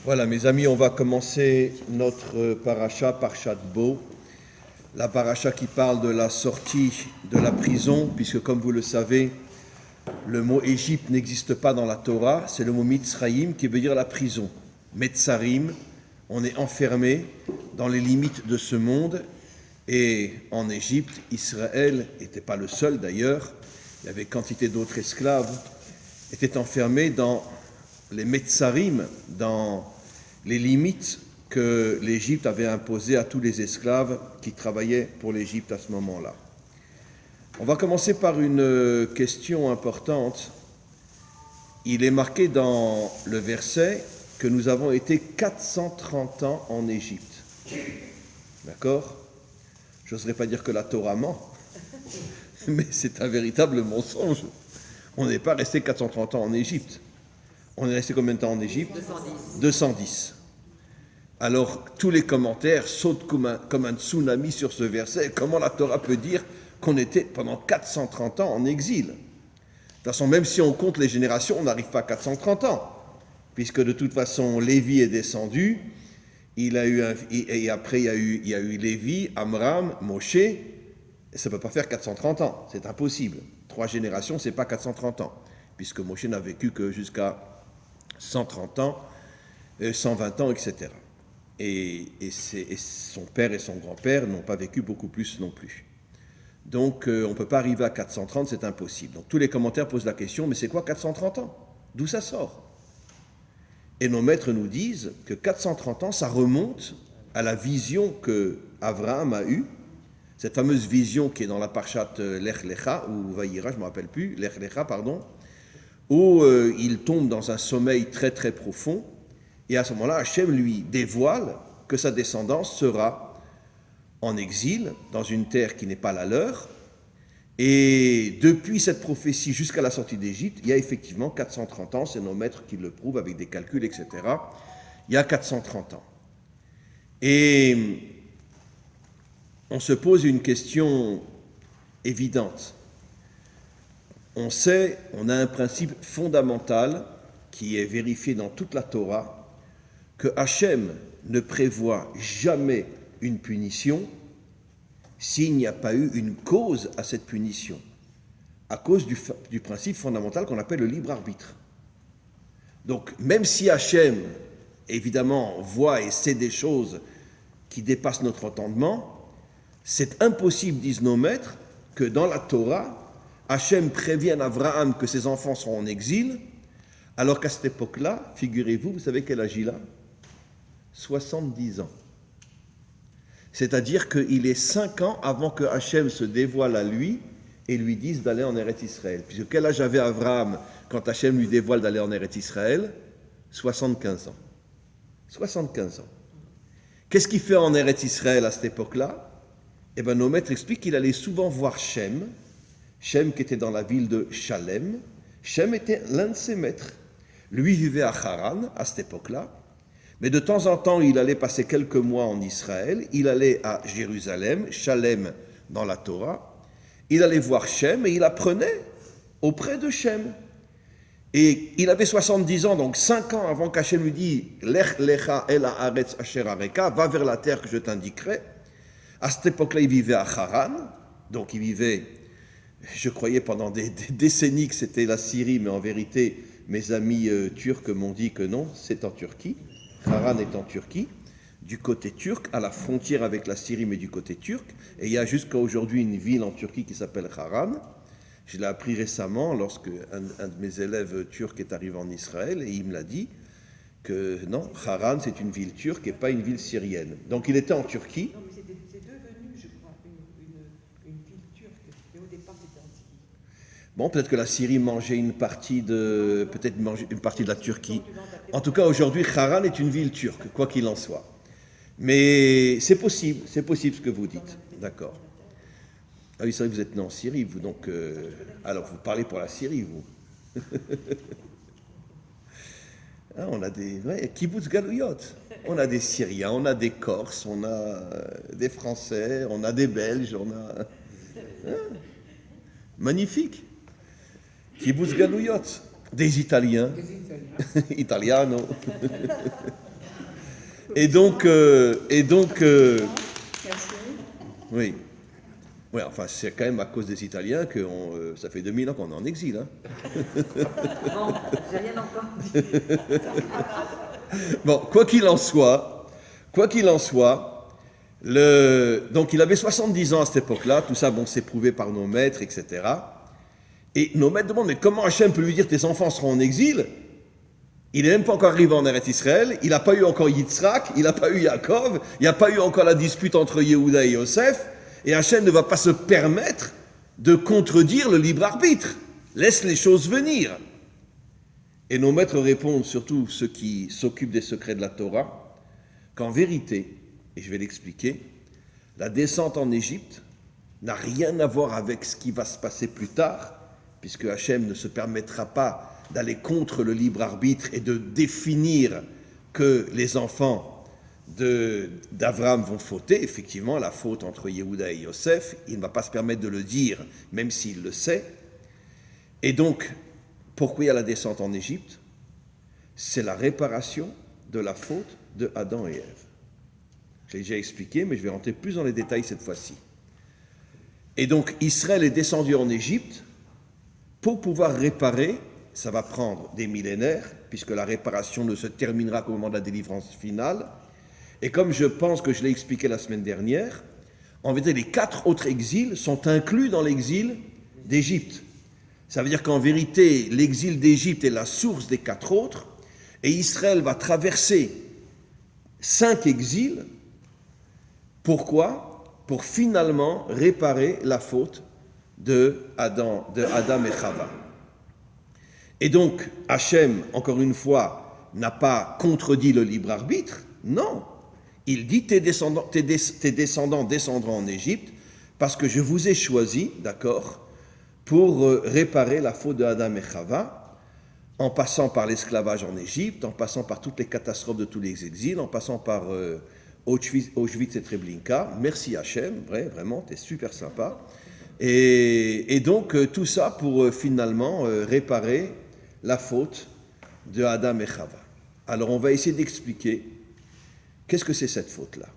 Voilà, mes amis, on va commencer notre paracha, Parshat Bo, la paracha qui parle de la sortie de la prison, puisque comme vous le savez, le mot Égypte n'existe pas dans la Torah, c'est le mot Mitzrayim qui veut dire la prison. Metzarim, on est enfermé dans les limites de ce monde, et en Égypte, Israël n'était pas le seul d'ailleurs, il y avait quantité d'autres esclaves, étaient enfermés dans les Metzarim, dans les limites que l'Égypte avait imposées à tous les esclaves qui travaillaient pour l'Égypte à ce moment-là. On va commencer par une question importante. Il est marqué dans le verset que nous avons été 430 ans en Égypte. D'accord ? Je n'oserais pas dire que la Torah ment, mais c'est un véritable mensonge. On n'est pas resté 430 ans en Égypte. On est resté combien de temps en Égypte ? 210. Alors, tous les commentaires sautent comme un tsunami sur ce verset. Comment la Torah peut dire qu'on était pendant 430 ans en exil ? De toute façon, même si on compte les générations, on n'arrive pas à 430 ans. Puisque de toute façon, Lévi est descendu, et après il y a eu Lévi, Amram, Moshe, et ça ne peut pas faire 430 ans, c'est impossible. 3 générations, ce n'est pas 430 ans, puisque Moshe n'a vécu que jusqu'à 130 ans, 120 ans, etc. Et son père et son grand-père n'ont pas vécu beaucoup plus non plus. Donc on ne peut pas arriver à 430, c'est impossible. Donc tous les commentaires posent la question, mais c'est quoi 430 ans ? D'où ça sort ? Et nos maîtres nous disent que 430 ans, ça remonte à la vision que Abraham a eue, cette fameuse vision qui est dans la Parshat Lech Lecha, ou Vayira, je ne me rappelle plus, Lech Lecha, pardon, où il tombe dans un sommeil très très profond, et à ce moment-là, Hachem lui dévoile que sa descendance sera en exil, dans une terre qui n'est pas la leur, et depuis cette prophétie jusqu'à la sortie d'Égypte, il y a effectivement 430 ans, c'est nos maîtres qui le prouvent avec des calculs, etc. Il y a 430 ans. Et on se pose une question évidente. On sait, on a un principe fondamental qui est vérifié dans toute la Torah, que Hachem ne prévoit jamais une punition s'il n'y a pas eu une cause à cette punition, à cause du principe fondamental qu'on appelle le libre arbitre. Donc, même si Hachem, évidemment, voit et sait des choses qui dépassent notre entendement, c'est impossible, disent nos maîtres, que dans la Torah, Hachem prévienne Abraham que ses enfants seront en exil, alors qu'à cette époque-là, figurez-vous, vous savez quel âge il a ? 70 ans. C'est-à-dire qu'il est 5 ans avant que Hachem se dévoile à lui et lui dise d'aller en Eretz Israël. Puisque quel âge avait Abraham quand Hachem lui dévoile d'aller en Eretz Israël ? 75 ans. 75 ans. Qu'est-ce qu'il fait en Eretz Israël à cette époque-là ? Eh bien, nos maîtres expliquent qu'il allait souvent voir Shem. Shem qui était dans la ville de Shalem. Shem était l'un de ses maîtres. Lui vivait à Haran à cette époque-là. Mais de temps en temps, il allait passer quelques mois en Israël, il allait à Jérusalem, Shalem dans la Torah, il allait voir Shem et il apprenait auprès de Shem. Et il avait 70 ans, donc 5 ans avant qu'Hachem lui dise « Lech lecha el haaretz asher areka » va vers la terre que je t'indiquerai. À cette époque-là, il vivait à Haran, donc il vivait, je croyais pendant des décennies que c'était la Syrie, mais en vérité, mes amis turcs m'ont dit que non, c'est en Turquie. Haran est en Turquie, du côté turc, à la frontière avec la Syrie, mais du côté turc. Et il y a jusqu'à aujourd'hui une ville en Turquie qui s'appelle Haran. Je l'ai appris récemment lorsque un de mes élèves turcs est arrivé en Israël et il me l'a dit que non, Haran c'est une ville turque et pas une ville syrienne. Donc il était en Turquie. Non, mais c'est devenu, je crois, une ville turque. Et au départ, c'était en Syrie. Bon, peut-être que la Syrie mangeait une partie de la Turquie. En tout cas, aujourd'hui, Haran est une ville turque, quoi qu'il en soit. Mais c'est possible ce que vous dites. D'accord. Ah oui, c'est vrai que vous êtes né en Syrie, vous, donc... alors, vous parlez pour la Syrie, vous. Ah, on a des... kibbutz galouyot. On a des Syriens, on a des Corses, on a des Français, on a des Belges, on a... Hein, magnifique. Kibbutz galouyot. Des Italiens. Italiano. Et donc, oui. Oui, enfin, c'est quand même à cause des Italiens que ça fait 2000 ans qu'on est en exil. Hein. Bon, j'ai rien encore dit. Bon, quoi qu'il en soit, donc il avait 70 ans à cette époque-là, tout ça, bon, c'est prouvé par nos maîtres, etc. Et nos maîtres demandent, mais comment Hachem peut lui dire tes enfants seront en exil? Il n'est même pas encore arrivé en Eretz Israël, il n'a pas eu encore Yitzhak, il n'a pas eu Yaakov, il n'y a pas eu encore la dispute entre Yehuda et Yosef, et Hachem ne va pas se permettre de contredire le libre arbitre. Laisse les choses venir. Et nos maîtres répondent, surtout ceux qui s'occupent des secrets de la Torah, qu'en vérité, et je vais l'expliquer, la descente en Égypte n'a rien à voir avec ce qui va se passer plus tard, puisque Hachem ne se permettra pas d'aller contre le libre arbitre et de définir que les enfants d'Abraham vont fauter. Effectivement, la faute entre Yehuda et Yosef, il ne va pas se permettre de le dire, même s'il le sait. Et donc, pourquoi il y a la descente en Égypte? C'est la réparation de la faute de Adam et Ève. Je l'ai déjà expliqué, mais je vais rentrer plus dans les détails cette fois-ci. Et donc, Israël est descendu en Égypte pour pouvoir réparer. Ça va prendre des millénaires, puisque la réparation ne se terminera qu'au moment de la délivrance finale. Et comme je pense que je l'ai expliqué la semaine dernière, en vérité, les 4 autres exils sont inclus dans l'exil d'Égypte. Ça veut dire qu'en vérité, l'exil d'Égypte est la source des 4 autres, et Israël va traverser 5 exils. Pourquoi? Pour finalement réparer la faute de Adam et Chava. Et donc, Hachem, encore une fois, n'a pas contredit le libre arbitre. Non. Il dit tes descendants descendront en Égypte parce que je vous ai choisi, d'accord, pour réparer la faute de Adam et Chava, en passant par l'esclavage en Égypte, en passant par toutes les catastrophes de tous les exils, en passant par Auschwitz et Treblinka. Merci Hachem, vraiment, t'es super sympa. Et donc, tout ça pour finalement réparer la faute de Adam et Chava. Alors, on va essayer d'expliquer qu'est-ce que c'est cette faute-là.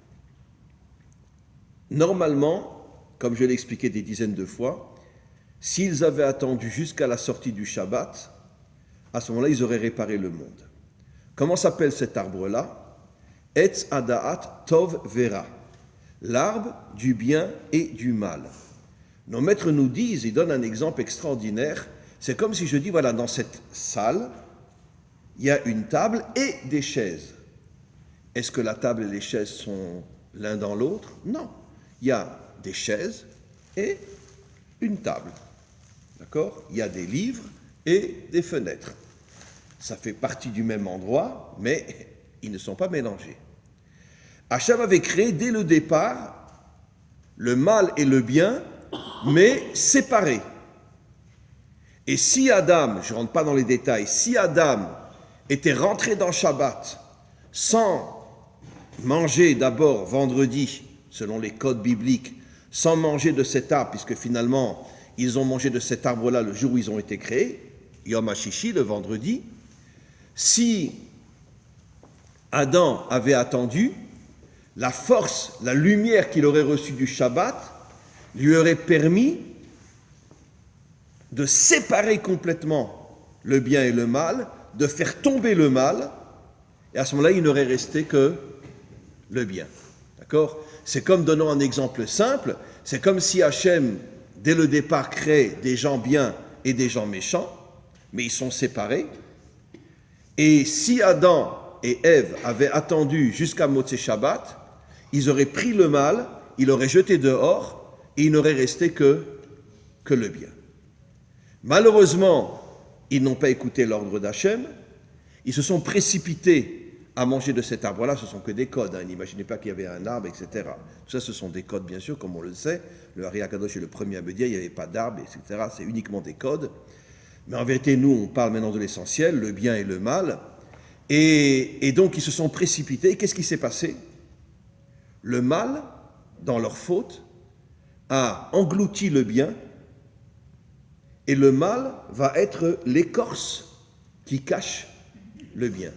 Normalement, comme je l'ai expliqué des dizaines de fois, s'ils avaient attendu jusqu'à la sortie du Shabbat, à ce moment-là, ils auraient réparé le monde. Comment s'appelle cet arbre-là? Etz Adaat Tov Vera, l'arbre du bien et du mal. Nos maîtres nous disent, ils donnent un exemple extraordinaire. C'est comme si je dis, voilà, dans cette salle, il y a une table et des chaises. Est-ce que la table et les chaises sont l'un dans l'autre? Non. Il y a des chaises et une table. D'accord? Il y a des livres et des fenêtres. Ça fait partie du même endroit, mais ils ne sont pas mélangés. Hachem avait créé dès le départ le mal et le bien, mais séparés. Et si Adam, je ne rentre pas dans les détails, si Adam était rentré dans Shabbat sans manger d'abord vendredi, selon les codes bibliques, sans manger de cet arbre, puisque finalement ils ont mangé de cet arbre-là le jour où ils ont été créés, Yom HaShishi, le vendredi, si Adam avait attendu, la force, la lumière qu'il aurait reçue du Shabbat lui aurait permis de séparer complètement le bien et le mal, de faire tomber le mal, et à ce moment-là, il n'aurait resté que le bien. D'accord? C'est comme, donnons un exemple simple, c'est comme si Hachem, dès le départ, crée des gens bien et des gens méchants, mais ils sont séparés. Et si Adam et Ève avaient attendu jusqu'à Motzei Shabbat, ils auraient pris le mal, ils l'auraient jeté dehors, et il n'aurait resté que le bien. Malheureusement, ils n'ont pas écouté l'ordre d'Hachem, ils se sont précipités à manger de cet arbre-là, ce ne sont que des codes, n'imaginez pas qu'il y avait un arbre, etc. Tout ça, ce sont des codes, bien sûr, comme on le sait. Le Ari Akadosh est le premier à me dire, il n'y avait pas d'arbre, etc. C'est uniquement des codes. Mais en vérité, nous, on parle maintenant de l'essentiel, le bien et le mal. Et donc, ils se sont précipités. Et qu'est-ce qui s'est passé? Le mal, dans leur faute, a englouti le bien, et le mal va être l'écorce qui cache le bien.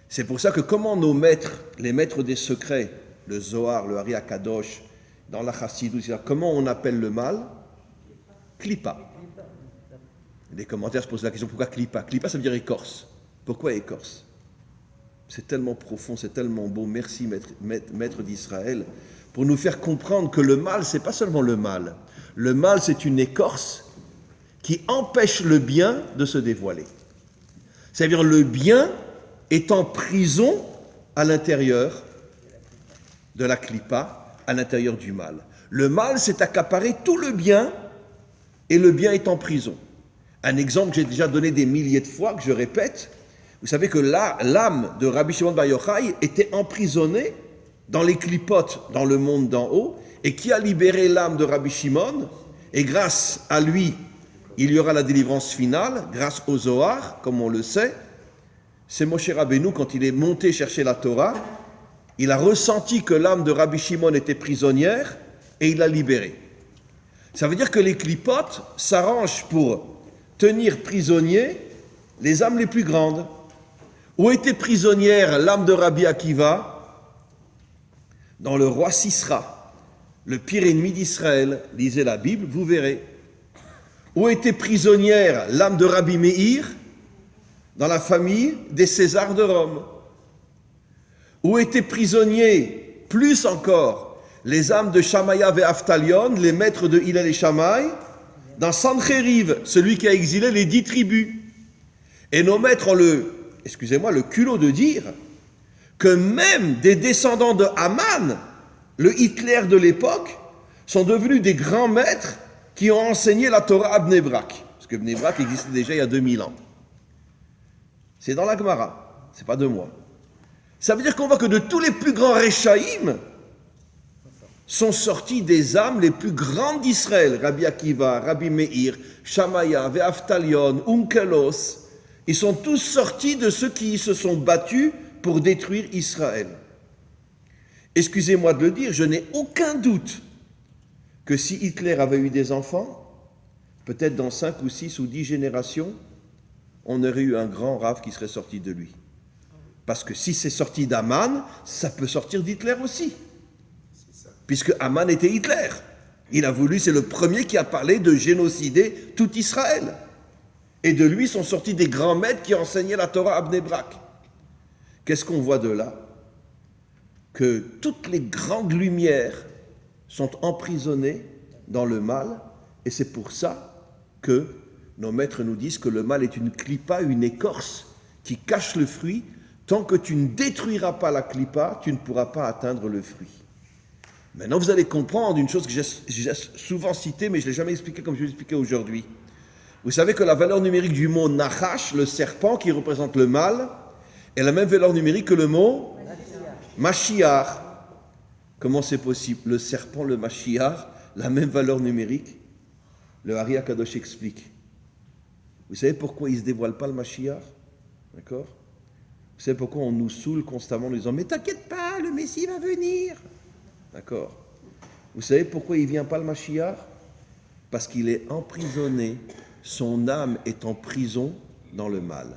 C'est pour ça que comment nos maîtres, les maîtres des secrets, le Zohar, le Ari Akadosh, dans la Chassidut, comment on appelle le mal? Klippa. Les commentaires se posent la question, pourquoi Klippa? Klippa, ça veut dire écorce. Pourquoi écorce? C'est tellement profond, c'est tellement beau. Merci, maître d'Israël, pour nous faire comprendre que le mal, c'est pas seulement le mal. Le mal, c'est une écorce qui empêche le bien de se dévoiler. C'est-à-dire le bien est en prison à l'intérieur de la Klippa, à l'intérieur du mal. Le mal s'est accaparé tout le bien et le bien est en prison. Un exemple que j'ai déjà donné des milliers de fois, que je répète, vous savez que l'âme de Rabbi Shimon Bar Yochai était emprisonnée dans les clipotes dans le monde d'en haut, et qui a libéré l'âme de Rabbi Shimon, et grâce à lui, il y aura la délivrance finale, grâce au Zohar, comme on le sait. C'est Moshe Rabbeinu, quand il est monté chercher la Torah, il a ressenti que l'âme de Rabbi Shimon était prisonnière, et il l'a libérée. Ça veut dire que les clipotes s'arrangent pour tenir prisonniers les âmes les plus grandes. Où était prisonnière l'âme de Rabbi Akiva? Dans le roi Sisra, le pire ennemi d'Israël. Lisez la Bible, vous verrez. Où était prisonnière l'âme de Rabbi Meir? Dans la famille des Césars de Rome. Où étaient prisonniers, plus encore, les âmes de Shamaya et Aftalion, les maîtres de Hillel et Shammai, dans Sancheriv, celui qui a exilé les 10 tribus. Et nos maîtres ont le culot de dire que même des descendants de Haman, le Hitler de l'époque, sont devenus des grands maîtres qui ont enseigné la Torah à Bnei Brak. Parce que Bnei Brak existait déjà il y a 2000 ans. C'est dans la Gemara, c'est pas de moi. Ça veut dire qu'on voit que de tous les plus grands Réchaïm sont sortis des âmes les plus grandes d'Israël. Rabbi Akiva, Rabbi Meir, Shamaya, Ve'aftalion, Unkelos. Ils sont tous sortis de ceux qui se sont battus pour détruire Israël. Excusez-moi de le dire, je n'ai aucun doute que si Hitler avait eu des enfants, peut-être dans 5 ou 6 ou 10 générations, on aurait eu un grand rave qui serait sorti de lui. Parce que si c'est sorti d'Aman, ça peut sortir d'Hitler aussi. Puisque Aman était Hitler. Il a voulu, c'est le premier qui a parlé de génocider tout Israël. Et de lui sont sortis des grands maîtres qui enseignaient la Torah à Bnei Brak. Qu'est-ce qu'on voit de là? Que toutes les grandes lumières sont emprisonnées dans le mal, et c'est pour ça que nos maîtres nous disent que le mal est une clipa, une écorce qui cache le fruit. Tant que tu ne détruiras pas la clipa, tu ne pourras pas atteindre le fruit. Maintenant, vous allez comprendre une chose que j'ai souvent citée, mais je ne l'ai jamais expliquée comme je vais l'expliquer aujourd'hui. Vous savez que la valeur numérique du mot Nachash, le serpent qui représente le mal, est la même valeur numérique que le mot Mashiach. Comment c'est possible? Le serpent, le Mashiach, la même valeur numérique? Le Ari Akadosh explique. Vous savez pourquoi il ne se dévoile pas le Mashiach? D'accord? Vous savez pourquoi on nous saoule constamment en nous disant « Mais t'inquiète pas, le Messie va venir !» D'accord? Vous savez pourquoi il ne vient pas le Mashiach? Parce qu'il est emprisonné, son âme est en prison dans le mal.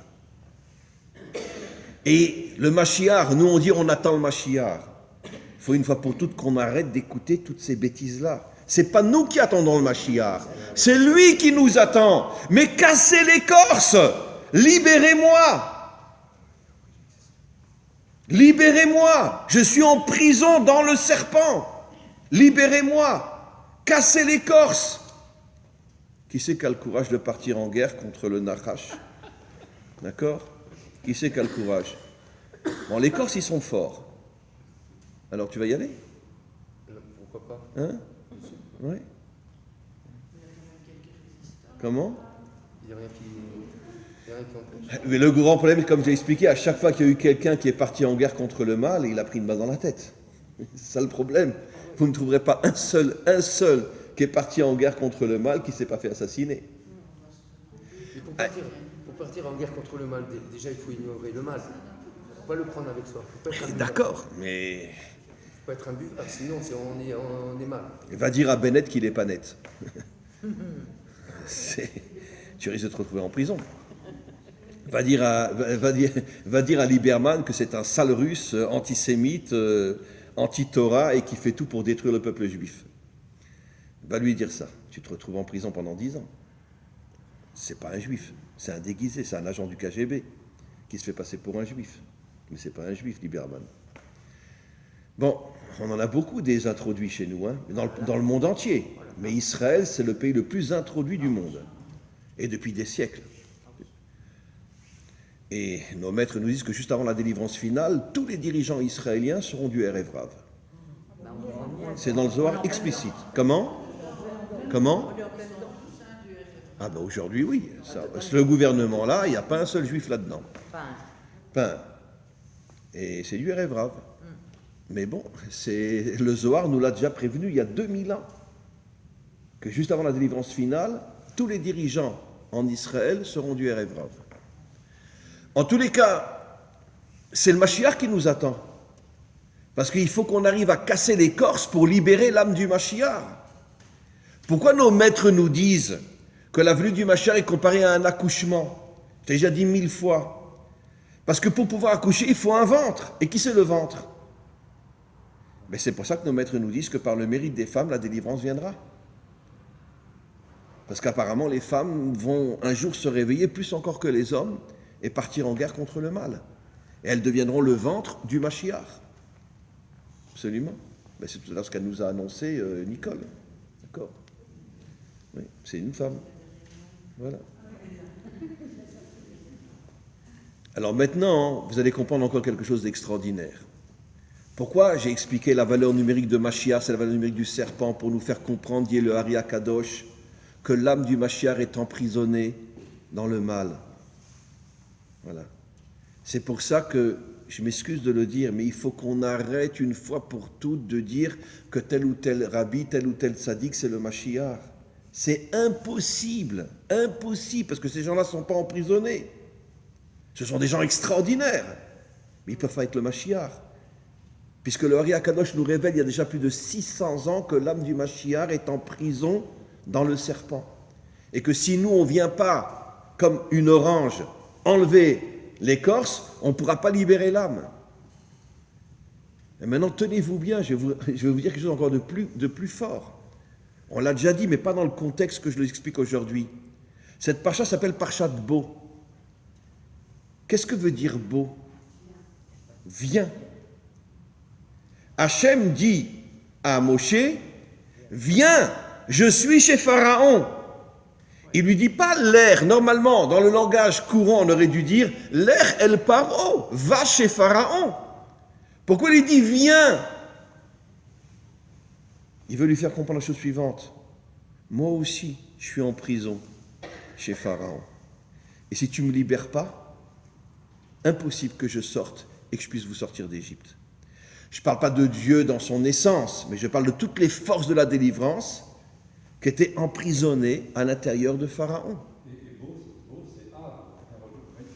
Et le Mashiach, nous on dit on attend le Mashiach. Il faut une fois pour toutes qu'on arrête d'écouter toutes ces bêtises-là. C'est pas nous qui attendons le Mashiach, c'est lui qui nous attend. Mais cassez l'écorce, libérez-moi. Libérez-moi, je suis en prison dans le serpent. Libérez-moi, cassez l'écorce. Qui c'est qui a le courage de partir en guerre contre le Nachash? D'accord? Qui c'est qui a le courage? Bon, les Corses, ils sont forts. Alors, tu vas y aller? Pourquoi pas? Hein? Oui. Comment? Il n'y a rien qui empêche. Mais le grand problème, comme j'ai expliqué, à chaque fois qu'il y a eu quelqu'un qui est parti en guerre contre le mal, il a pris une balle dans la tête. C'est ça le problème. Vous ne trouverez pas un seul qui est parti en guerre contre le mal qui ne s'est pas fait assassiner. Et pour partir en guerre contre le mal, déjà il faut ignorer le mal. Il ne faut pas le prendre avec soi. D'accord, mais... Il ne faut pas être un buvard, sinon on est mal. Va dire à Bennett qu'il n'est pas net. Tu risques de te retrouver en prison. va dire à Lieberman que c'est un sale russe, antisémite, anti-Torah et qui fait tout pour détruire le peuple juif. Va lui dire ça. Tu te retrouves en prison pendant 10 ans. C'est pas un juif, c'est un déguisé, c'est un agent du KGB qui se fait passer pour un juif. Mais c'est pas un juif, Lieberman. Bon, on en a beaucoup des introduits chez nous, hein, dans le monde entier. Mais Israël, c'est le pays le plus introduit du monde. Et depuis des siècles. Et nos maîtres nous disent que juste avant la délivrance finale, tous les dirigeants israéliens seront du Erev Rav. C'est dans le Zohar explicite. Comment? Ah ben aujourd'hui, oui. Ça, le gouvernement-là, il n'y a pas un seul juif là-dedans. Pas. Et c'est du Erev Rav. Mais bon, le Zohar nous l'a déjà prévenu il y a 2000 ans. Que juste avant la délivrance finale, tous les dirigeants en Israël seront du Erev Rav. En tous les cas, c'est le Mashiach qui nous attend. Parce qu'il faut qu'on arrive à casser l'écorce pour libérer l'âme du Mashiach. Pourquoi nos maîtres nous disent que la venue du Mashiach est comparée à un accouchement? Je l'ai déjà dit 1000 fois. Parce que pour pouvoir accoucher, il faut un ventre. Et qui c'est le ventre? Mais c'est pour ça que nos maîtres nous disent que par le mérite des femmes, la délivrance viendra. Parce qu'apparemment, les femmes vont un jour se réveiller plus encore que les hommes et partir en guerre contre le mal. Et elles deviendront le ventre du Mashiach. Absolument. Mais c'est tout à l'heure ce qu'elle nous a annoncé Nicole. D'accord? Oui, c'est une femme. Voilà. Alors maintenant, vous allez comprendre encore quelque chose d'extraordinaire. Pourquoi j'ai expliqué la valeur numérique de Mashiach, c'est la valeur numérique du serpent, pour nous faire comprendre, dit le Ari Akadosh, que l'âme du Mashiach est emprisonnée dans le mal. Voilà. C'est pour ça que, je m'excuse de le dire, mais il faut qu'on arrête une fois pour toutes de dire que tel ou tel rabbi, tel ou tel tzaddik, c'est le Mashiach. C'est impossible, parce que ces gens-là ne sont pas emprisonnés. Ce sont des gens extraordinaires, mais ils ne peuvent pas être le Mashiach. Puisque le Ari Akadosh nous révèle il y a déjà plus de 600 ans que l'âme du Mashiach est en prison dans le serpent. Et que si nous, on ne vient pas, comme une orange, enlever l'écorce, on ne pourra pas libérer l'âme. Et maintenant, tenez-vous bien, je vais vous dire quelque chose encore de plus fort. On l'a déjà dit, mais pas dans le contexte que je l'explique aujourd'hui. Cette parcha s'appelle Parchat Bo. Qu'est-ce que veut dire Bo? Viens. Hachem dit à Moshe, viens, je suis chez Pharaon. Il lui dit pas l'air. Normalement, dans le langage courant, on aurait dû dire l'air el paro, va chez Pharaon. Pourquoi il dit viens? Il veut lui faire comprendre la chose suivante. Moi aussi, je suis en prison chez Pharaon. Et si tu ne me libères pas, impossible que je sorte et que je puisse vous sortir d'Égypte. Je ne parle pas de Dieu dans son essence, mais je parle de toutes les forces de la délivrance qui étaient emprisonnées à l'intérieur de Pharaon. Et Beau, c'est Av.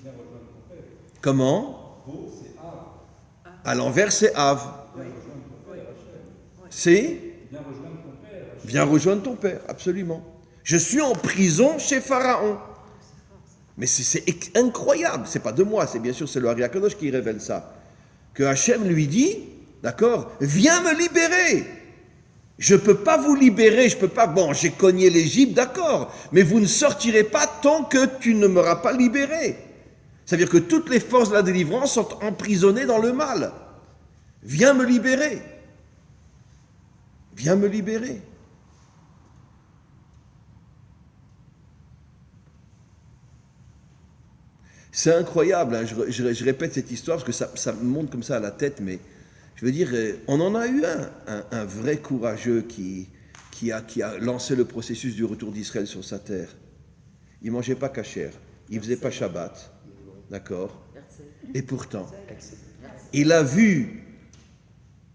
Viens rejoindre ton père. Comment? Beau, c'est Av. À l'envers, c'est Av. Viens rejoindre ton père, Hachem. C'est? Viens rejoindre ton père, Hachem. Viens rejoindre ton père, absolument. Je suis en prison chez Pharaon. Mais c'est incroyable, c'est pas de moi, c'est bien sûr, c'est le Ari Akadosh qui révèle ça. Que Hachem lui dit, d'accord, viens me libérer. Je ne peux pas vous libérer, je peux pas, bon, j'ai cogné l'Égypte, d'accord, mais vous ne sortirez pas tant que tu ne m'auras pas libéré. C'est-à-dire que toutes les forces de la délivrance sont emprisonnées dans le mal. Viens me libérer. Viens me libérer. C'est incroyable, hein. Je répète cette histoire parce que ça me monte comme ça à la tête, mais je veux dire, on en a eu un vrai courageux qui a lancé le processus du retour d'Israël sur sa terre. Il ne mangeait pas kasher, il ne faisait pas Shabbat, d'accord? Et pourtant, il a vu,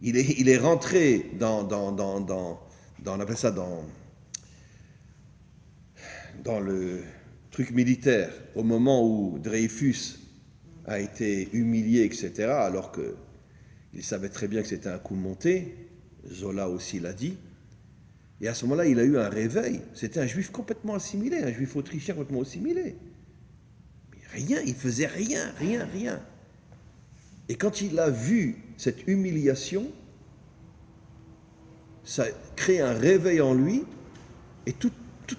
il est rentré on appelle ça dans le truc militaire, au moment où Dreyfus a été humilié, etc., alors qu'il savait très bien que c'était un coup monté, Zola aussi l'a dit, et à ce moment-là, il a eu un réveil. C'était un juif complètement assimilé, un juif autrichien complètement assimilé. Rien, il faisait rien. Et quand il a vu cette humiliation, ça crée un réveil en lui, et toute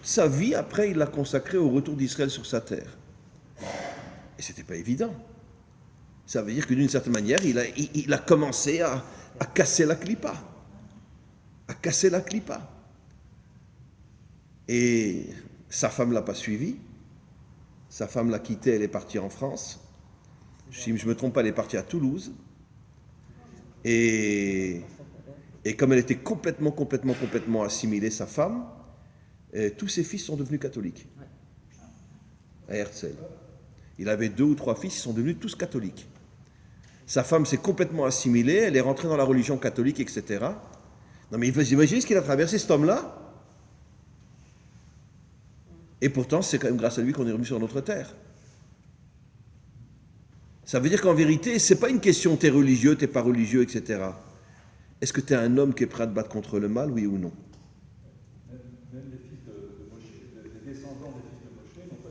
sa vie, après, il l'a consacrée au retour d'Israël sur sa terre. Et c'était pas évident. Ça veut dire que d'une certaine manière, il a commencé à casser la clipa. Et sa femme ne l'a pas suivi. Sa femme l'a quitté, elle est partie en France. Si je ne me trompe pas, elle est partie à Toulouse. Et comme elle était complètement assimilée, sa femme, tous ses fils sont devenus catholiques. À Herzl. Il avait 2 ou 3 fils, ils sont devenus tous catholiques. Sa femme s'est complètement assimilée, elle est rentrée dans la religion catholique, etc. Non mais vous imaginez ce qu'il a traversé, cet homme-là? Et pourtant, c'est quand même grâce à lui qu'on est revenu sur notre terre. Ça veut dire qu'en vérité, c'est pas une question t'es religieux, t'es pas religieux, etc. Est-ce que tu es un homme qui est prêt à te battre contre le mal, oui ou non? Même les fils de Moshe, les descendants des fils de Moshe n'ont pas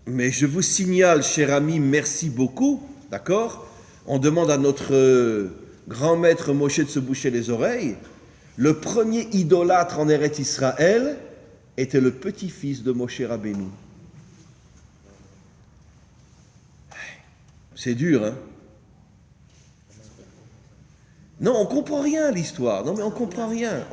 de. Mais je vous signale, cher ami, merci beaucoup, d'accord? On demande à notre grand maître Moshe de se boucher les oreilles. Le premier idolâtre en Eretz Israël était le petit-fils de Moshe Rabbeinu. C'est dur, hein? Non, on comprend rien à l'histoire. Non, mais on comprend rien.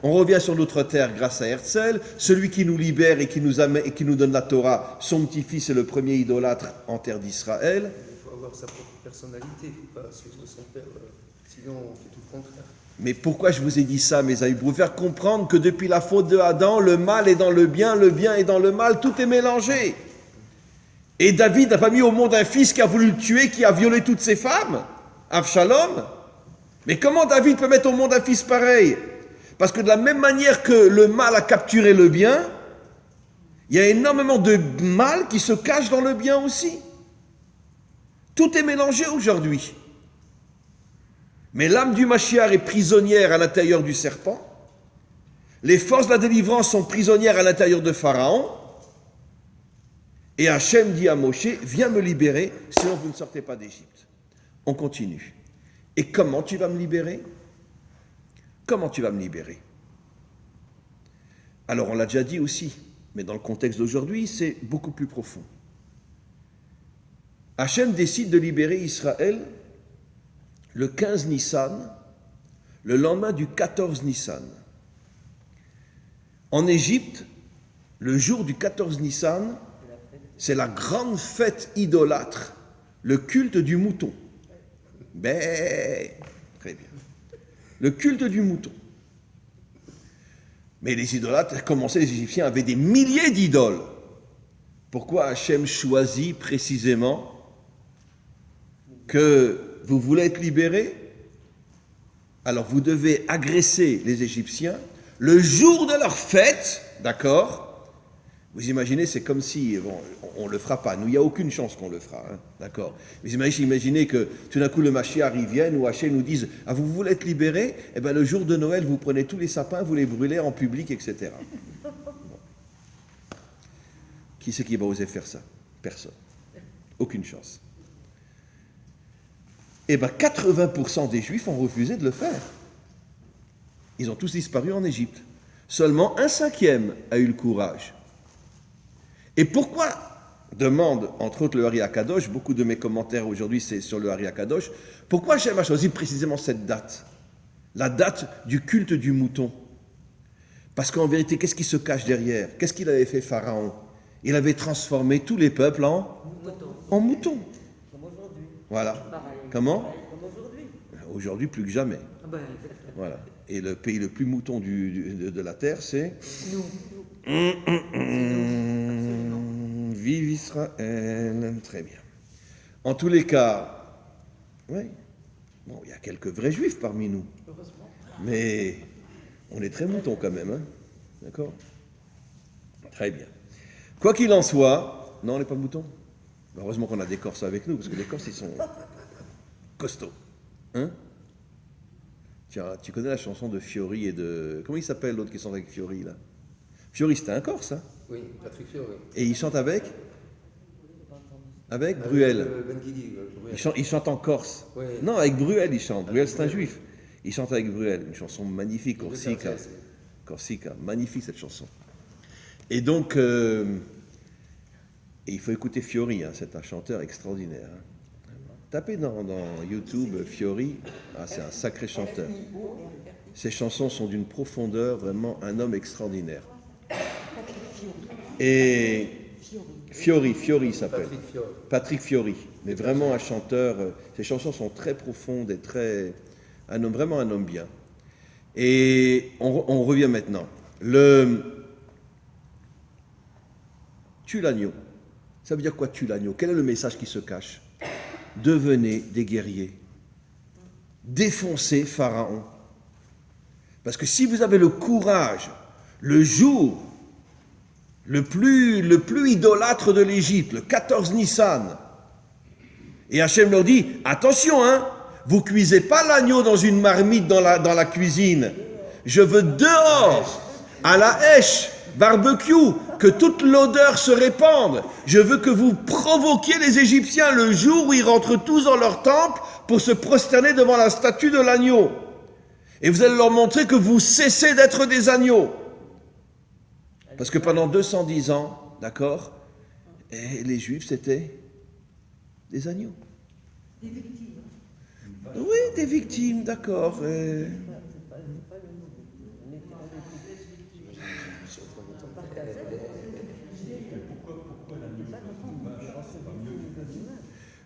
On revient sur notre terre grâce à Herzl, celui qui nous libère et qui nous donne la Torah. Son petit-fils est le premier idolâtre en terre d'Israël. Il faut avoir sa propre personnalité, il ne faut pas suivre son père, sinon on fait tout le contraire. Mais pourquoi je vous ai dit ça, mes amis? Pour vous faire comprendre que depuis la faute de Adam, le mal est dans le bien est dans le mal, tout est mélangé. Et David n'a pas mis au monde un fils qui a voulu le tuer, qui a violé toutes ses femmes, Avshalom. Mais comment David peut mettre au monde un fils pareil? Parce que de la même manière que le mal a capturé le bien, il y a énormément de mal qui se cache dans le bien aussi. Tout est mélangé aujourd'hui. Mais l'âme du Mashiach est prisonnière à l'intérieur du serpent. Les forces de la délivrance sont prisonnières à l'intérieur de Pharaon. Et Hachem dit à Moshe, viens me libérer, sinon vous ne sortez pas d'Égypte. On continue. Et comment tu vas me libérer? Comment tu vas me libérer? Alors on l'a déjà dit aussi, mais dans le contexte d'aujourd'hui, c'est beaucoup plus profond. Hachem décide de libérer Israël le 15 Nissan, le lendemain du 14 Nissan. En Égypte, le jour du 14 Nissan, c'est la grande fête idolâtre, le culte du mouton. Ben, très bien. Le culte du mouton. Mais les idolâtres commençaient, les Égyptiens avaient des milliers d'idoles. Pourquoi Hachem choisit précisément que vous voulez être libérés? Alors vous devez agresser les Égyptiens le jour de leur fête, d'accord? Vous imaginez, c'est comme si, bon, on ne le fera pas, nous, il n'y a aucune chance qu'on le fera, hein, d'accord? Mais imaginez que tout d'un coup le Mashiach vienne ou Hachem nous dise, ah, vous voulez être libérés? Eh bien le jour de Noël, vous prenez tous les sapins, vous les brûlez en public, etc. Bon. Qui c'est qui va oser faire ça? Personne. Aucune chance. Eh bien 80% des Juifs ont refusé de le faire. Ils ont tous disparu en Égypte. Seulement 1/5 a eu le courage. Et pourquoi, demande entre autres le Hari HaKadosh, beaucoup de mes commentaires aujourd'hui c'est sur le Hari HaKadosh, pourquoi Hachem a choisi précisément cette date? La date du culte du mouton. Parce qu'en vérité, qu'est-ce qui se cache derrière? Qu'est-ce qu'il avait fait Pharaon? Il avait transformé tous les peuples en moutons. Comme aujourd'hui. Voilà. Pareil. Comment? Comme aujourd'hui. Aujourd'hui plus que jamais. Ah ben, exactement. Voilà. Et le pays le plus mouton de la terre, c'est... Nous. Vive Israël. Très bien. En tous les cas, oui. Bon, il y a quelques vrais juifs parmi nous. Heureusement. Mais on est très moutons quand même, hein. D'accord? Très bien. Quoi qu'il en soit, non, on n'est pas moutons. Heureusement qu'on a des Corses avec nous, parce que les Corses, ils sont costauds. Hein? Tiens, tu connais la chanson de Fiori et de... Comment il s'appelle l'autre qui chante avec Fiori, là? Fiori, c'était un Corse, hein? Oui, Patrick Fiori. Et il chante avec Avec Bruel. Ben Guigui, Bruel. Il chante en corse. Ouais. Non, avec Bruel, il chante. Bruel, c'est un juif. Il chante avec Bruel. Une chanson magnifique, Corsica. Corsica. Magnifique, cette chanson. Et donc, et il faut écouter Fiori, hein, c'est un chanteur extraordinaire. Hein. Tapez dans YouTube Fiori, c'est un sacré chanteur. Ses chansons sont d'une profondeur, vraiment un homme extraordinaire. Et Fiori s'appelle. Patrick Fiori, mais vraiment un chanteur. Ses chansons sont très profondes et vraiment un homme bien. Et on revient maintenant. Tue l'agneau. Ça veut dire quoi, tue l'agneau? Quel est le message qui se cache? Devenez des guerriers. Défoncez Pharaon. Parce que si vous avez le courage, le jour le plus idolâtre de l'Égypte, le 14 Nissan, et Hachem leur dit, attention, hein, vous cuisez pas l'agneau dans une marmite dans la cuisine. Je veux dehors, à la hèche, barbecue, que toute l'odeur se répande. Je veux que vous provoquiez les Égyptiens le jour où ils rentrent tous dans leur temple pour se prosterner devant la statue de l'agneau. Et vous allez leur montrer que vous cessez d'être des agneaux. Parce que pendant 210 ans, d'accord, et les Juifs, c'était des agneaux. Des victimes. Oui, des victimes, d'accord.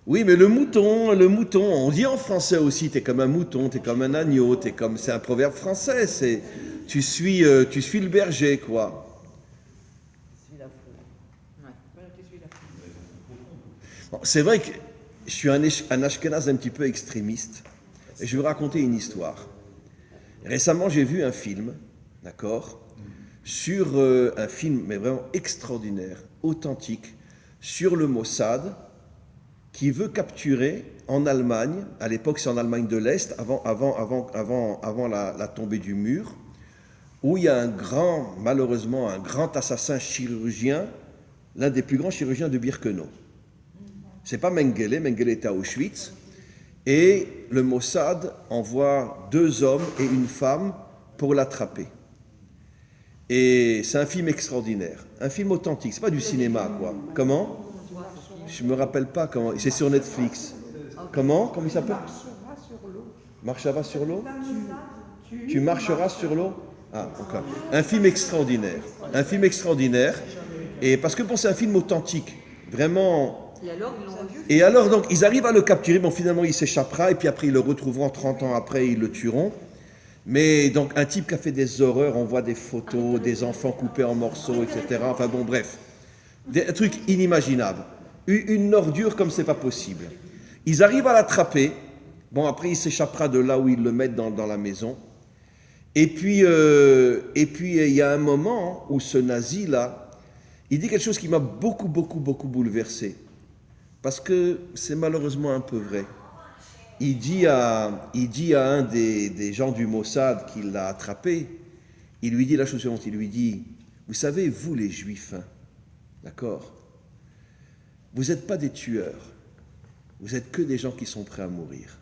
Oui, mais le mouton, on dit en français aussi, t'es comme un mouton, t'es comme un agneau, c'est un proverbe français, tu suis le berger, quoi. Bon, c'est vrai que je suis un Ashkenaz un petit peu extrémiste, et je vais vous raconter une histoire. Récemment, j'ai vu un film, d'accord, sur un film, mais vraiment extraordinaire, authentique, sur le Mossad, qui veut capturer en Allemagne, à l'époque c'est en Allemagne de l'Est, avant la tombée du mur, où il y a malheureusement un grand assassin chirurgien, l'un des plus grands chirurgiens de Birkenau. C'est pas Mengele était à Auschwitz, et le Mossad envoie 2 hommes et une femme pour l'attraper. Et c'est un film extraordinaire, un film authentique, c'est pas du cinéma, quoi. Comment ? Je me rappelle pas comment. C'est sur Netflix. Comment il s'appelle? Marchera sur l'eau. Tu marcheras sur l'eau. Ah, ok. Un film extraordinaire. Un film extraordinaire. Et parce que c'est un film authentique, vraiment. Et alors donc ils arrivent à le capturer. Bon, finalement il s'échappera et puis après ils le retrouveront 30 ans après, ils le tueront. Mais donc un type qui a fait des horreurs, on voit des photos, des enfants coupés en morceaux, etc. Enfin bon, bref, un truc inimaginable. Une ordure comme c'est pas possible. Ils arrivent à l'attraper. Bon, après, il s'échappera de là où ils le mettent dans la maison. Et puis, il y a un moment où ce nazi-là, il dit quelque chose qui m'a beaucoup bouleversé. Parce que c'est malheureusement un peu vrai. Il dit à un des gens du Mossad qui l'a attrapé, il lui dit la chose suivante, il lui dit, vous savez, vous les Juifs, hein, d'accord ? Vous n'êtes pas des tueurs, vous êtes que des gens qui sont prêts à mourir.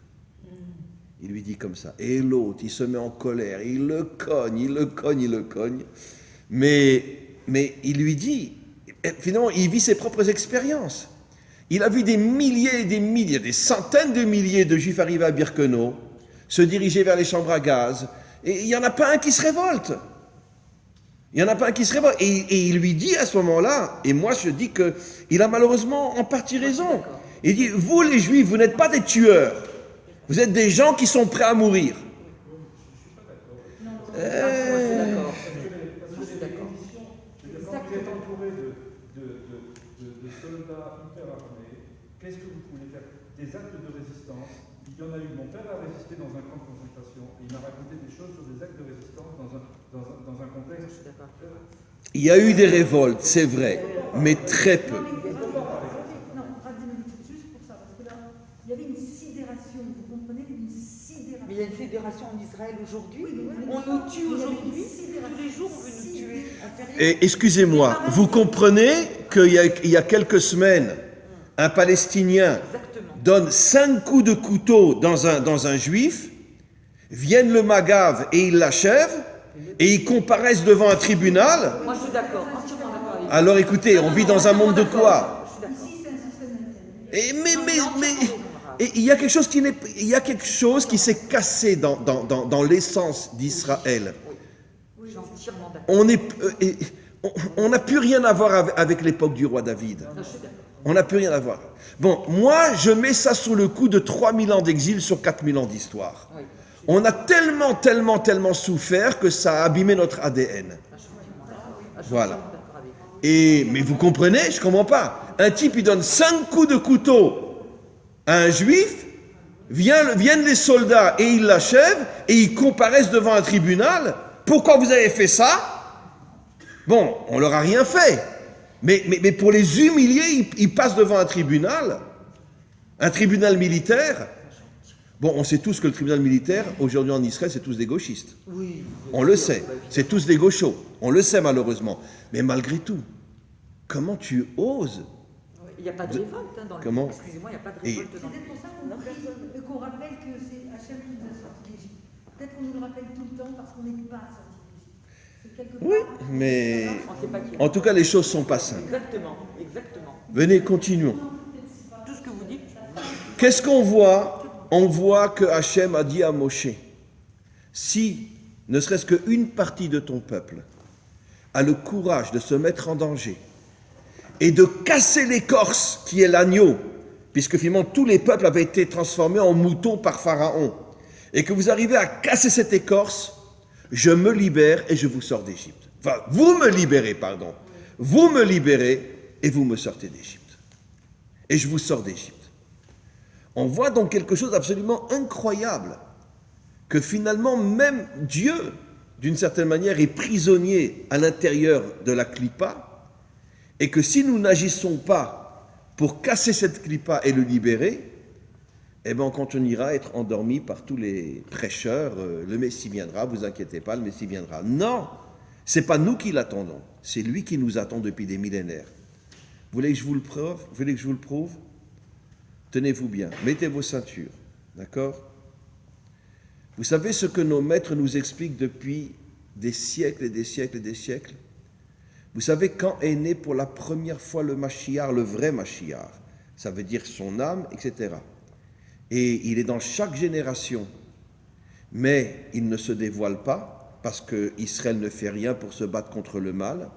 Il lui dit comme ça. Et l'autre, il se met en colère, il le cogne. Mais il lui dit, finalement, il vit ses propres expériences. Il a vu des milliers et des milliers, des centaines de milliers de Juifs arriver à Birkenau, se diriger vers les chambres à gaz, et il n'y en a pas un qui se révolte. Et il lui dit à ce moment-là, et moi je dis qu'il a malheureusement en partie raison. Il dit, vous les Juifs, vous n'êtes pas des tueurs. Vous êtes des gens qui sont prêts à mourir. Je suis d'accord. Vous êtes entouré de soldats hyper armés. Qu'est-ce que vous pouvez faire? Des actes de résistance. Il y en a eu. Mon père a résisté dans un camp de concentration. Et il m'a raconté des choses sur des actes de résistance dans un contexte. Il y a eu des révoltes, c'est vrai, mais très peu. Non, juste pour ça, parce que là, il y avait une sidération, vous comprenez, une sidération. Mais il y a une fédération en Israël aujourd'hui. On nous tue aujourd'hui. Tous les jours, on veut nous tuer. Et excusez-moi, vous comprenez qu'il y a quelques semaines, un Palestinien Exactement. donne 5 coups de couteau dans un juif, vienne le Magav et il l'achève, et ils comparaissent devant un tribunal. Moi, je suis d'accord, entièrement d'accord avec vous. Alors écoutez, on vit dans un monde de quoi? Je suis d'accord. Ici, c'est un système interne. Et il y a quelque chose il y a quelque chose qui s'est cassé dans l'essence d'Israël. Oui, je suis entièrement d'accord. On n'a plus rien à voir avec l'époque du roi David. Non, je suis d'accord. On n'a plus rien à voir. Bon, moi, je mets ça sous le coup de 3000 ans d'exil sur 4000 ans d'histoire. Oui. On a tellement souffert que ça a abîmé notre ADN. Voilà. Mais vous comprenez, je comprends pas. Un type, il donne 5 coups de couteau à un juif, viennent les soldats et ils l'achèvent et ils comparaissent devant un tribunal. Pourquoi vous avez fait ça? Bon, on leur a rien fait. Mais pour les humilier, ils passent devant un tribunal militaire. Bon, on sait tous que le tribunal militaire, aujourd'hui en Israël, c'est tous des gauchistes. Oui. On le sait. C'est tous des gauchos. On le sait malheureusement. Mais malgré tout, comment tu oses? Il n'y a pas de révolte dans le... Comment? Excusez-moi, il n'y a pas de Et- révolte C'est dans peut-être pour ça qu'on rappelle que c'est Hachem qui nous a sortis d'Égypte. Peut-être qu'on nous le rappelle tout le temps parce qu'on n'est pas sortis d'Égypte. C'est quelque Oui, part- mais On ne sait pas qui. en tout cas, les choses sont pas simples. Exactement, exactement. Venez, continuons. Tout ce que vous dites, Qu'est-ce qu'on voit? On voit que Hachem a dit à Moshe, si ne serait-ce qu'une partie de ton peuple a le courage de se mettre en danger et de casser l'écorce qui est l'agneau, puisque finalement tous les peuples avaient été transformés en moutons par Pharaon, et que vous arrivez à casser cette écorce, je me libère et je vous sors d'Égypte. Enfin, vous me libérez, pardon. Vous me libérez et vous me sortez d'Égypte. Et je vous sors d'Égypte. On voit donc quelque chose d'absolument incroyable, que finalement même Dieu, d'une certaine manière, est prisonnier à l'intérieur de la clipa, et que si nous n'agissons pas pour casser cette clipa et le libérer, eh bien on continuera à être endormi par tous les prêcheurs, le Messie viendra, vous inquiétez pas, le Messie viendra. Non, c'est pas nous qui l'attendons, c'est lui qui nous attend depuis des millénaires. Vous voulez que je vous le prouve? Vous voulez que je vous le prouve? Tenez-vous bien, mettez vos ceintures, d'accord? Vous savez ce que nos maîtres nous expliquent depuis des siècles et des siècles et des siècles? Vous savez quand est né pour la première fois le Mashiach, le vrai Mashiach? Ça veut dire son âme, etc. Et il est dans chaque génération, mais il ne se dévoile pas, parce qu'Israël ne fait rien pour se battre contre le mal.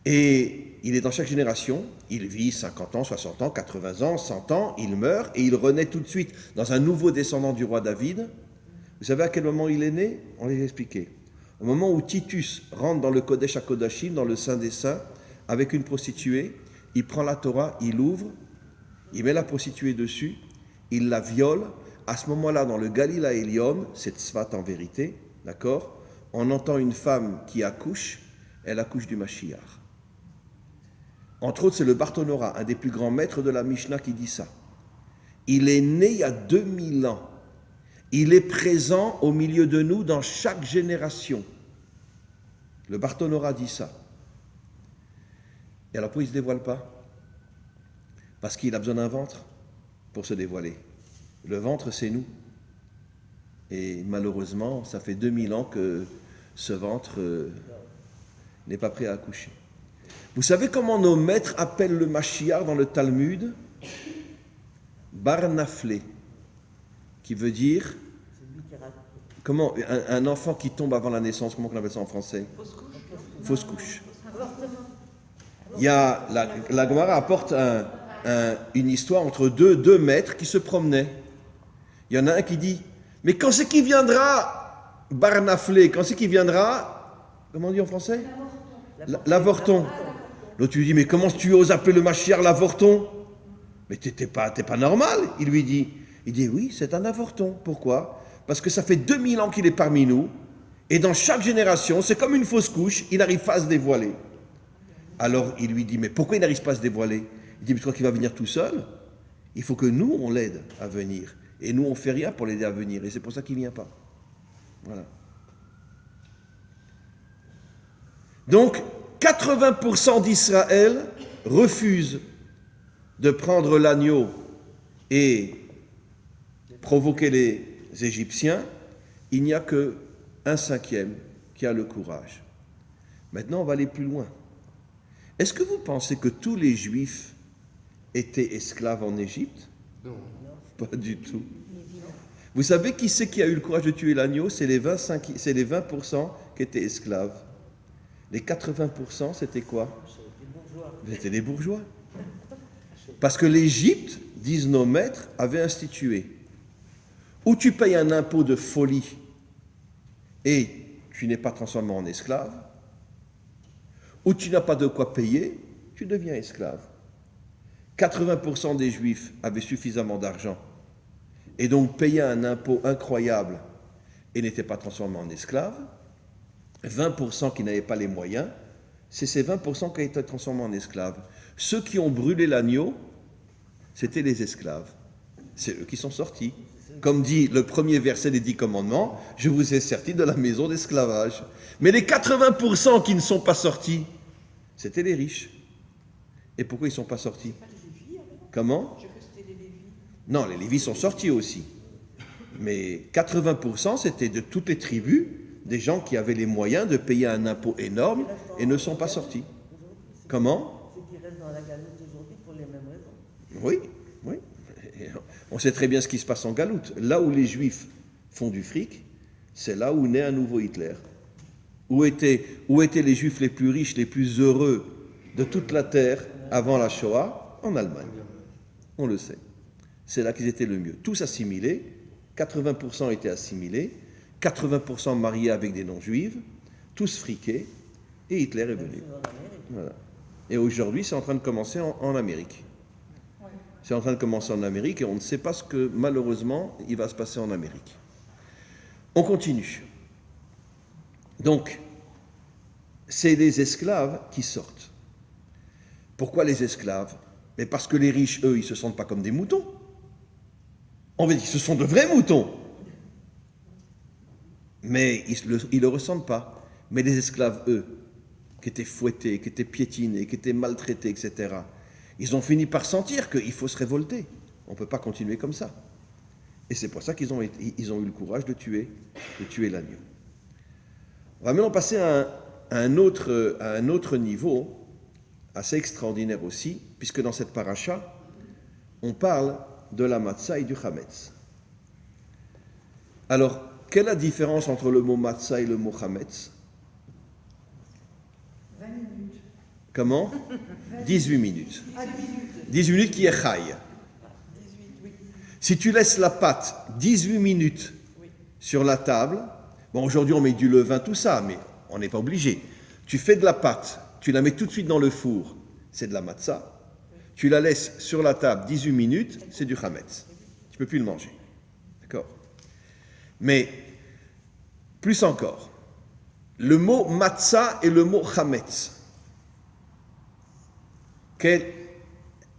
Et il est dans chaque génération, il vit 50 ans, 60 ans, 80 ans, 100 ans, il meurt et il renaît tout de suite dans un nouveau descendant du roi David. Vous savez à quel moment il est né? On l'a expliqué. Au moment où Titus rentre dans le Kodesh HaKodashim, dans le Saint des Saints, avec une prostituée, il prend la Torah, il l'ouvre, il met la prostituée dessus, il la viole. À ce moment-là, dans le Galila Elion, c'est Tzvat en vérité, d'accord? On entend une femme qui accouche, elle accouche du Mashiach. Entre autres, c'est le Bartonora, un des plus grands maîtres de la Mishnah, qui dit ça. Il est né il y a 2000 ans. Il est présent au milieu de nous dans chaque génération. Le Bartonora dit ça. Et alors pourquoi il ne se dévoile pas? Parce qu'il a besoin d'un ventre pour se dévoiler. Le ventre, c'est nous. Et malheureusement, ça fait 2000 ans que ce ventre n'est pas prêt à accoucher. Vous savez comment nos maîtres appellent le Mashiach dans le Talmud? Bar Naflé, qui veut dire, comment, un enfant qui tombe avant la naissance, comment on appelle ça en français? Fausse couche. Il y a, la Gemara apporte une histoire entre deux maîtres qui se promenaient. Il y en a un qui dit, mais quand c'est qui viendra, Bar Naflé, quand c'est qui viendra, comment on dit en français? L'avorton. L'autre lui dit, mais comment tu oses appeler le Mashiach l'avorton? Mais t'es pas normal, il lui dit. Il dit, oui, c'est un avorton. Pourquoi? Parce que ça fait 2000 ans qu'il est parmi nous, et dans chaque génération, c'est comme une fausse couche, il n'arrive pas à se dévoiler. Alors il lui dit, mais pourquoi il n'arrive pas à se dévoiler? Il dit, mais tu crois qu'il va venir tout seul? Il faut que nous, on l'aide à venir. Et nous, on ne fait rien pour l'aider à venir, et c'est pour ça qu'il ne vient pas. Voilà. Donc, 80% d'Israël refuse de prendre l'agneau et provoquer les Égyptiens, il n'y a que 1/5 qui a le courage. Maintenant, on va aller plus loin. Est-ce que vous pensez que tous les Juifs étaient esclaves en Égypte? Non. Pas du tout. Vous savez qui c'est qui a eu le courage de tuer l'agneau? C'est les 20% qui étaient esclaves. Les 80%, c'était quoi? C'était des bourgeois. Parce que l'Égypte, disent nos maîtres, avait institué. Ou tu payes un impôt de folie et tu n'es pas transformé en esclave, ou tu n'as pas de quoi payer, tu deviens esclave. 80% des Juifs avaient suffisamment d'argent et donc payaient un impôt incroyable et n'étaient pas transformés en esclaves. 20% qui n'avaient pas les moyens, c'est ces 20% qui ont été transformés en esclaves. Ceux qui ont brûlé l'agneau, c'était les esclaves. C'est eux qui sont sortis. Comme dit le premier verset des 10 commandements, je vous ai sortis de la maison d'esclavage. Mais les 80% qui ne sont pas sortis, c'était les riches. Et pourquoi ils ne sont pas sortis? Comment? Je crois que c'était les Lévis. Non, les Lévis sont sortis aussi. Mais 80%, c'était de toutes les tribus, des gens qui avaient les moyens de payer un impôt énorme et ne sont pas sortis. Comment? Ceux qui restent dans la galoute aujourd'hui pour les mêmes raisons. Oui, oui. On sait très bien ce qui se passe en Galoute. Là où les Juifs font du fric, c'est là où naît un nouveau Hitler. Où étaient les Juifs les plus riches, les plus heureux de toute la terre avant la Shoah? En Allemagne. On le sait. C'est là qu'ils étaient le mieux. Tous assimilés, 80% étaient assimilés, 80% mariés avec des non-juifs, tous friqués, et Hitler est venu. Voilà. Et aujourd'hui, c'est en train de commencer en Amérique. C'est en train de commencer en Amérique et on ne sait pas ce que, malheureusement, il va se passer en Amérique. On continue. Donc, c'est les esclaves qui sortent. Pourquoi les esclaves? Mais parce que les riches, eux, ils ne se sentent pas comme des moutons. On va dire, ce sont de vrais moutons. Mais ils ne le ressentent pas. Mais les esclaves, eux, qui étaient fouettés, qui étaient piétinés, qui étaient maltraités, etc., ils ont fini par sentir qu'il faut se révolter. On ne peut pas continuer comme ça. Et c'est pour ça qu'ils ont eu le courage de tuer l'agneau. On va maintenant passer à un autre niveau, assez extraordinaire aussi, puisque dans cette paracha, on parle de la matzah et du chametz. Alors, quelle est la différence entre le mot matzah et le mot chametz? 20 minutes. Comment? 18 minutes. Ah, 18 minutes qui est chai. 18, oui. Si tu laisses la pâte 18 minutes sur la table, bon, aujourd'hui on met du levain, tout ça, mais on n'est pas obligé. Tu fais de la pâte, tu la mets tout de suite dans le four, c'est de la matzah. Tu la laisses sur la table 18 minutes, c'est du chametz. Tu ne peux plus le manger. D'accord? Mais, plus encore, le mot matzah et le mot chametz,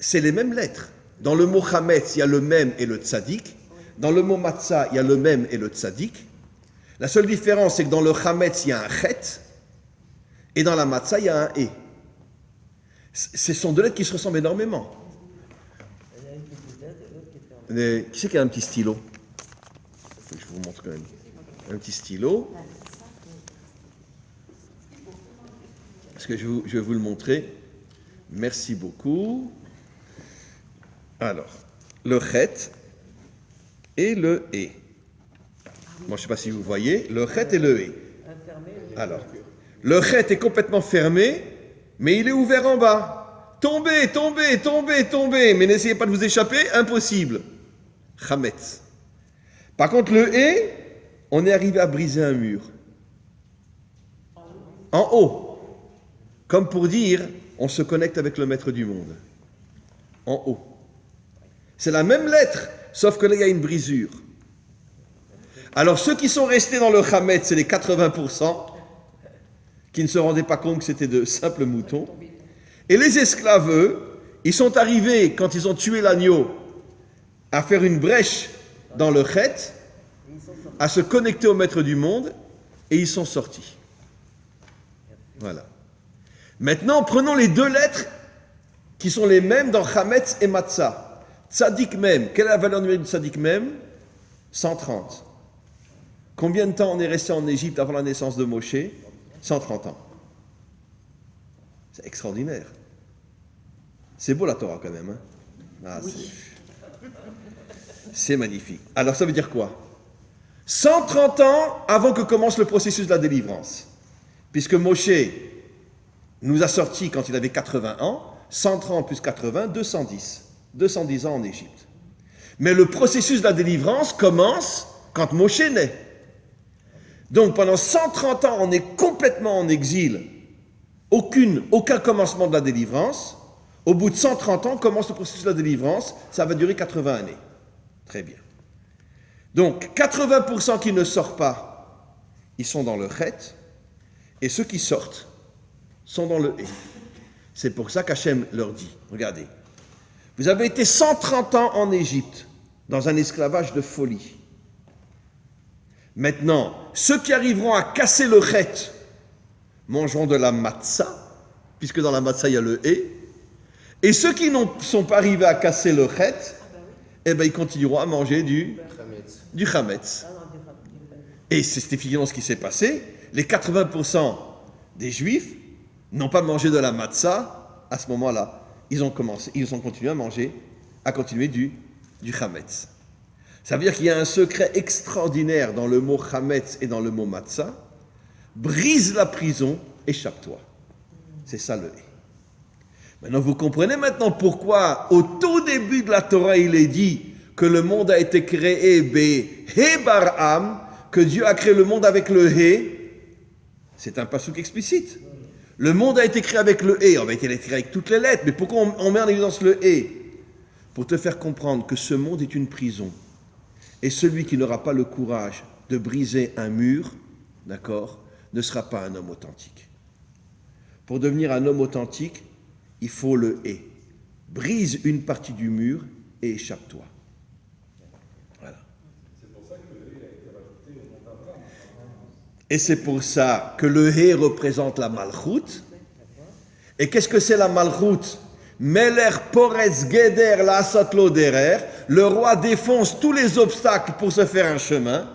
c'est les mêmes lettres. Dans le mot chametz, il y a le même et le tzadik. Dans le mot matzah, il y a le même et le tzadik. La seule différence, c'est que dans le chametz, il y a un chet, et dans la matzah, il y a un et. Ce sont deux lettres qui se ressemblent énormément. Il y a une petite lettre et l'autre qui est fermée. Qui c'est qui a un petit stylo? Je vous montre quand même. Un petit stylo. Parce que je vais vous le montrer. Merci beaucoup. Alors, le chet et le et. Moi, je ne sais pas si vous voyez, le chet et le et. Alors, le chet est complètement fermé, mais il est ouvert en bas. Tombez, tombez, tombez, tombez, mais n'essayez pas de vous échapper, impossible. Chametz. Par contre, le et, on est arrivé à briser un mur. En haut. Comme pour dire, on se connecte avec le maître du monde. En haut. C'est la même lettre, sauf que là, il y a une brisure. Alors, ceux qui sont restés dans le chametz, c'est les 80%, qui ne se rendaient pas compte que c'était de simples moutons. Et les esclaves, eux, ils sont arrivés, quand ils ont tué l'agneau, à faire une brèche dans le chet, à se connecter au maître du monde, et ils sont sortis. Voilà. Maintenant, prenons les deux lettres qui sont les mêmes dans Chametz et Matzah. Tzadik même, quelle est la valeur numérique du Tzadik même? 130. Combien de temps on est resté en Égypte avant la naissance de Moshe? 130 ans. C'est extraordinaire. C'est beau la Torah quand même. Hein? Ah, c'est magnifique. Alors ça veut dire quoi? 130 ans avant que commence le processus de la délivrance. Puisque Moshe nous a sortis quand il avait 80 ans, 130 plus 80, 210. 210 ans en Égypte. Mais le processus de la délivrance commence quand Moshe naît. Donc pendant 130 ans, on est complètement en exil. Aucun commencement de la délivrance. Au bout de 130 ans, commence le processus de la délivrance. Ça va durer 80 années. Très bien. Donc 80% qui ne sortent pas, ils sont dans le chet. Et ceux qui sortent sont dans le hé. C'est pour ça qu'Hachem leur dit, regardez, vous avez été 130 ans en Égypte, dans un esclavage de folie. Maintenant, ceux qui arriveront à casser le chet mangeront de la matzah, puisque dans la matzah il y a le hé. Et ceux qui ne sont pas arrivés à casser le chet, eh ben, ils continueront à manger du chametz. Et c'est effectivement ce qui s'est passé. Les 80% des Juifs n'ont pas mangé de la matzah à ce moment-là. Ils ont continué à continuer du chametz. Ça veut dire qu'il y a un secret extraordinaire dans le mot chametz et dans le mot matzah. Brise la prison, échappe-toi. C'est ça le hé. Maintenant, vous comprenez maintenant pourquoi, au tout début de la Torah, il est dit que le monde a été créé He Bar'am, que Dieu a créé le monde avec le hé. C'est un passouk explicite. Le monde a été créé avec le hé. On a été créé avec toutes les lettres. Mais pourquoi on met en évidence le hé? Pour te faire comprendre que ce monde est une prison. Et celui qui n'aura pas le courage de briser un mur, d'accord, ne sera pas un homme authentique. Pour devenir un homme authentique, il faut le hé. Brise une partie du mur et échappe-toi. Voilà. C'est pour ça que le hé a été rajouté au mont Abraham. Et c'est pour ça que le hé représente la malchoute. Et qu'est-ce que c'est la malchoute? Meler Porez Geder la Asatlo Derer. Le roi défonce tous les obstacles pour se faire un chemin.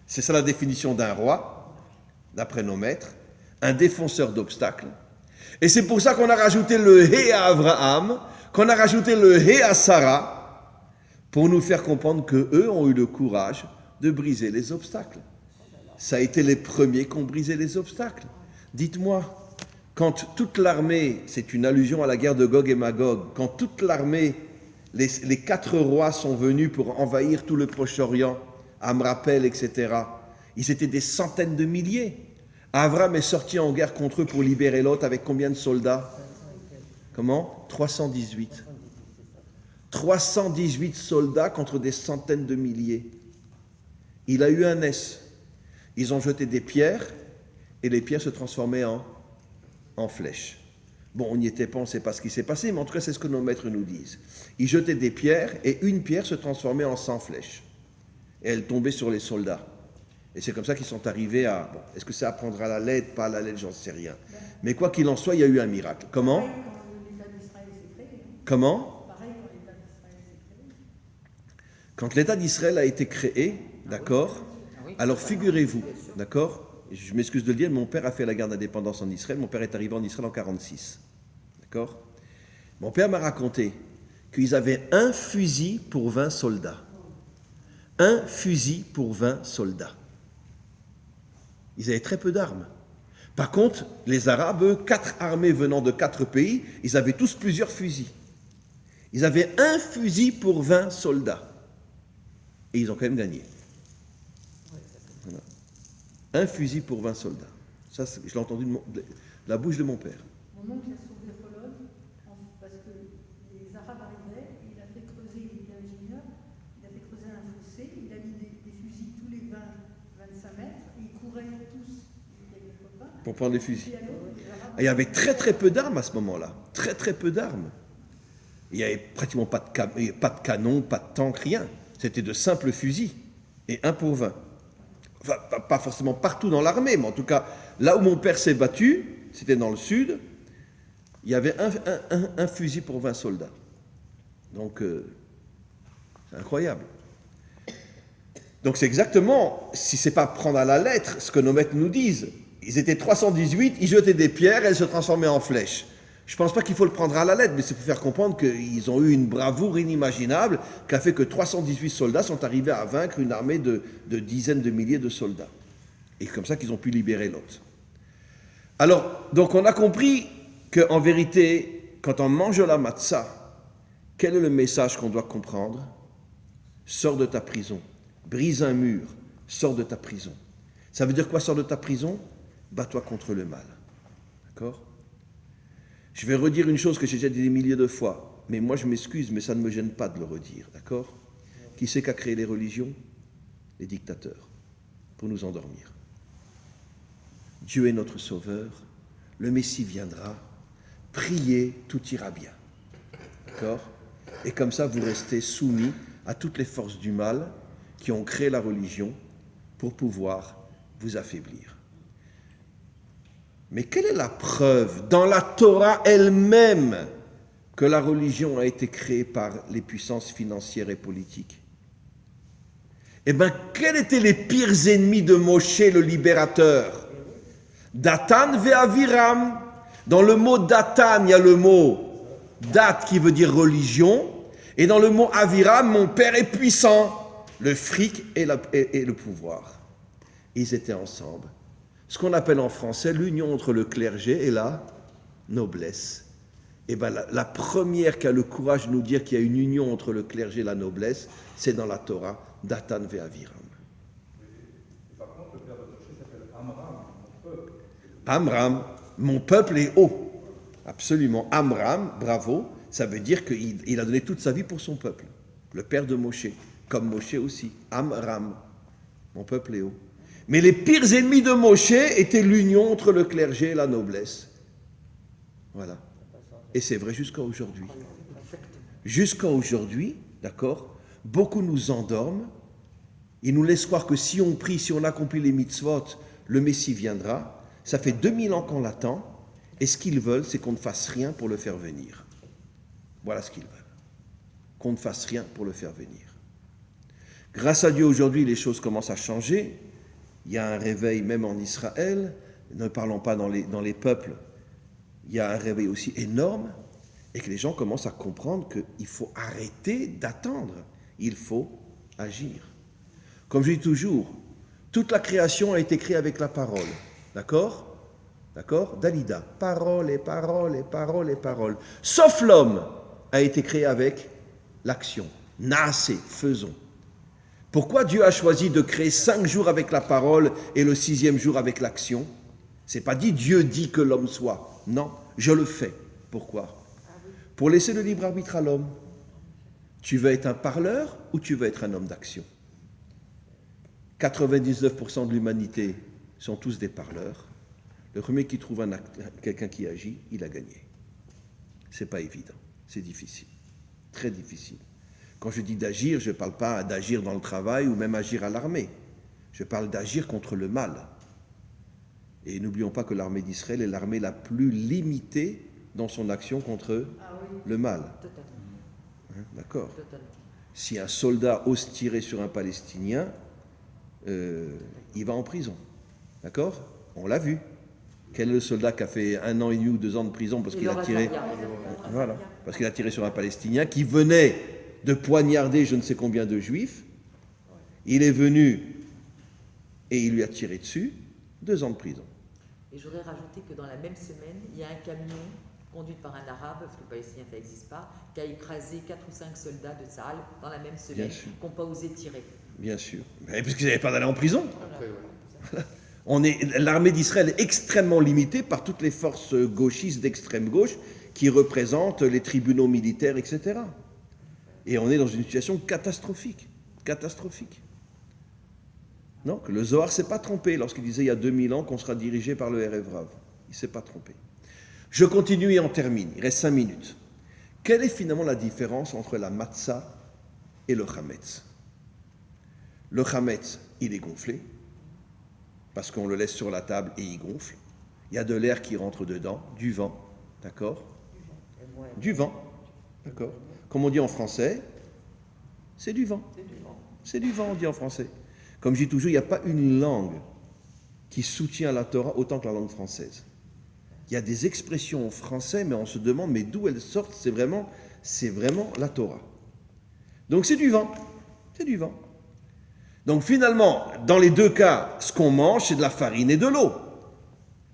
C'est ça la définition d'un roi, d'après nos maîtres. Un défonceur d'obstacles. Et c'est pour ça qu'on a rajouté le hé à Abraham, qu'on a rajouté le hé à Sarah, pour nous faire comprendre qu'eux ont eu le courage de briser les obstacles. Ça a été les premiers qui ont brisé les obstacles. Dites-moi, quand toute l'armée, c'est une allusion à la guerre de Gog et Magog, quand toute l'armée, les 4 rois sont venus pour envahir tout le Proche-Orient, Amrapel, etc., ils étaient des centaines de milliers. Avram est sorti en guerre contre eux pour libérer Lot avec combien de soldats? Comment? 318. 318 soldats contre des centaines de milliers. Il a eu un S. Ils ont jeté des pierres et les pierres se transformaient en flèches. Bon, on n'y était pas, on ne sait pas ce qui s'est passé, mais en tout cas, c'est ce que nos maîtres nous disent. Ils jetaient des pierres et une pierre se transformait en 100 flèches. Et elle tombait sur les soldats. Et c'est comme ça qu'ils sont arrivés à... Bon, est-ce que ça apprendra la lettre, pas la lettre, j'en sais rien. Mais quoi qu'il en soit, il y a eu un miracle. Comment? Pareil quand l'État d'Israël s'est créé. Comment? Pareil quand l'État d'Israël s'est créé. Quand l'État d'Israël a été créé, d'accord, alors figurez-vous, d'accord, je m'excuse de le dire, mon père a fait la guerre d'indépendance en Israël, mon père est arrivé en Israël en 1946, d'accord. Mon père m'a raconté qu'ils avaient un fusil pour 20 soldats. Un fusil pour 20 soldats. Ils avaient très peu d'armes. Par contre, les Arabes, eux, 4 armées venant de 4 pays, ils avaient tous plusieurs fusils. Ils avaient un fusil pour 20 soldats. Et ils ont quand même gagné. Voilà. Un fusil pour 20 soldats. Ça, je l'ai entendu de la bouche de mon père. Mon oncle a sauvé la Pologne parce que les Arabes arrivaient, et il a fait creuser, il était ingénieur, il a fait creuser un fossé, il a mis des fusils tous les 20-25 mètres, et ils couraient tous, il y avait des copains. Pour prendre les fusils. Et alors, les Arabes- Et il y avait très très peu d'armes à ce moment-là. Très très peu d'armes. Il n'y avait pratiquement pas de canon, pas de tank, rien. C'était de simples fusils. Et 1 pour 20. Enfin, pas forcément partout dans l'armée, mais en tout cas, là où mon père s'est battu, c'était dans le sud. il y avait un fusil pour 20 soldats. Donc, c'est incroyable. Donc c'est exactement, si c'est pas prendre à la lettre, ce que nos maîtres nous disent. Ils étaient 318, ils jetaient des pierres, elles se transformaient en flèches. Je ne pense pas qu'il faut le prendre à la lettre, mais c'est pour faire comprendre qu'ils ont eu une bravoure inimaginable qui a fait que 318 soldats sont arrivés à vaincre une armée de dizaines de milliers de soldats. Et comme ça qu'ils ont pu libérer Lot. Alors, donc on a compris qu'en vérité, quand on mange la matzah, quel est le message qu'on doit comprendre? Sors de ta prison, brise un mur, sors de ta prison. Ça veut dire quoi, sors de ta prison? Bats-toi contre le mal. D'accord? Je vais redire une chose que j'ai déjà dit des milliers de fois, mais moi je m'excuse, mais ça ne me gêne pas de le redire. D'accord? Qui c'est qui a créé les religions? Les dictateurs, pour nous endormir. Dieu est notre sauveur, le Messie viendra, priez, tout ira bien. D'accord? Et comme ça, vous restez soumis à toutes les forces du mal qui ont créé la religion pour pouvoir vous affaiblir. Mais quelle est la preuve dans la Torah elle-même que la religion a été créée par les puissances financières et politiques? Eh bien, quels étaient les pires ennemis de Moshe, le libérateur? Datan ve Aviram. Dans le mot Datan, il y a le mot Dat qui veut dire religion, et dans le mot Aviram, mon père est puissant, le fric et le pouvoir. Ils étaient ensemble. Ce qu'on appelle en français l'union entre le clergé et la noblesse. Et bien la première qui a le courage de nous dire qu'il y a une union entre le clergé et la noblesse, c'est dans la Torah, Datan ve Aviram. Par contre, le père de Moshe s'appelle Amram, mon peuple. Amram, mon peuple est haut. Absolument. Amram, bravo, ça veut dire qu'il a donné toute sa vie pour son peuple. Le père de Moshe, comme Moshe aussi. Amram, mon peuple est haut. Mais les pires ennemis de Moshe étaient l'union entre le clergé et la noblesse. Voilà. Et c'est vrai jusqu'à aujourd'hui. Jusqu'à aujourd'hui, d'accord, beaucoup nous endorment. Ils nous laissent croire que si on prie, si on accomplit les mitzvot, le Messie viendra. Ça fait 2000 ans qu'on l'attend. Et ce qu'ils veulent, c'est qu'on ne fasse rien pour le faire venir. Voilà ce qu'ils veulent. Qu'on ne fasse rien pour le faire venir. Grâce à Dieu, aujourd'hui, les choses commencent à changer. Il y a un réveil même en Israël. Ne parlons pas dans les peuples. Il y a un réveil aussi énorme. Et que les gens commencent à comprendre qu'il faut arrêter d'attendre. Il faut agir. Comme je dis toujours, toute la création a été créée avec la parole. D'accord ? D'accord? Dalida. Parole et parole et parole et parole. Sauf l'homme a été créé avec l'action. Naasé, faisons. Pourquoi Dieu a choisi de créer 5 jours avec la parole et le 6e jour avec l'action? C'est pas dit Dieu dit que l'homme soit. Non, je le fais. Pourquoi? Pour laisser le libre arbitre à l'homme. Tu veux être un parleur ou tu veux être un homme d'action? 99% de l'humanité sont tous des parleurs. Le premier qui trouve quelqu'un qui agit, il a gagné. C'est pas évident, c'est difficile, très difficile. Quand je dis d'agir, je ne parle pas d'agir dans le travail ou même agir à l'armée. Je parle d'agir contre le mal. Et n'oublions pas que l'armée d'Israël est l'armée la plus limitée dans son action contre le mal. Hein, d'accord. Si un soldat ose tirer sur un Palestinien, il va en prison. D'accord? On l'a vu. Quel est le soldat qui a fait 1 an et demi ou 2 ans de prison parce qu'il a tiré, voilà, parce qu'il a tiré sur un Palestinien qui venait de poignarder je ne sais combien de Juifs. Il est venu et il lui a tiré dessus, 2 ans de prison. Et je voudrais rajouter que dans la même semaine, il y a un camion conduit par un arabe, parce que le palestinien ça n'existe pas, qui a écrasé 4 ou 5 soldats de Tsahal dans la même semaine, qui n'ont pas osé tirer. Bien sûr, mais parce qu'ils n'avaient pas d'aller en prison. Après, ouais. L'armée d'Israël est extrêmement limitée par toutes les forces gauchistes d'extrême gauche qui représentent les tribunaux militaires, etc. Et on est dans une situation catastrophique. Catastrophique. Non, que le Zohar ne s'est pas trompé lorsqu'il disait il y a 2000 ans qu'on sera dirigé par le Erev Rav. Il ne s'est pas trompé. Je continue et on termine. Il reste 5 minutes. Quelle est finalement la différence entre la matzah et le chametz? Le chametz, il est gonflé, parce qu'on le laisse sur la table et il gonfle. Il y a de l'air qui rentre dedans, du vent, d'accord? Du vent. D'accord. Comme on dit en français, c'est du vent. C'est du vent, on dit en français. Comme je dis toujours, il n'y a pas une langue qui soutient la Torah autant que la langue française. Il y a des expressions en français, mais on se demande, mais d'où elles sortent, c'est vraiment la Torah. Donc c'est du vent. C'est du vent. Donc finalement, dans les deux cas, ce qu'on mange, c'est de la farine et de l'eau.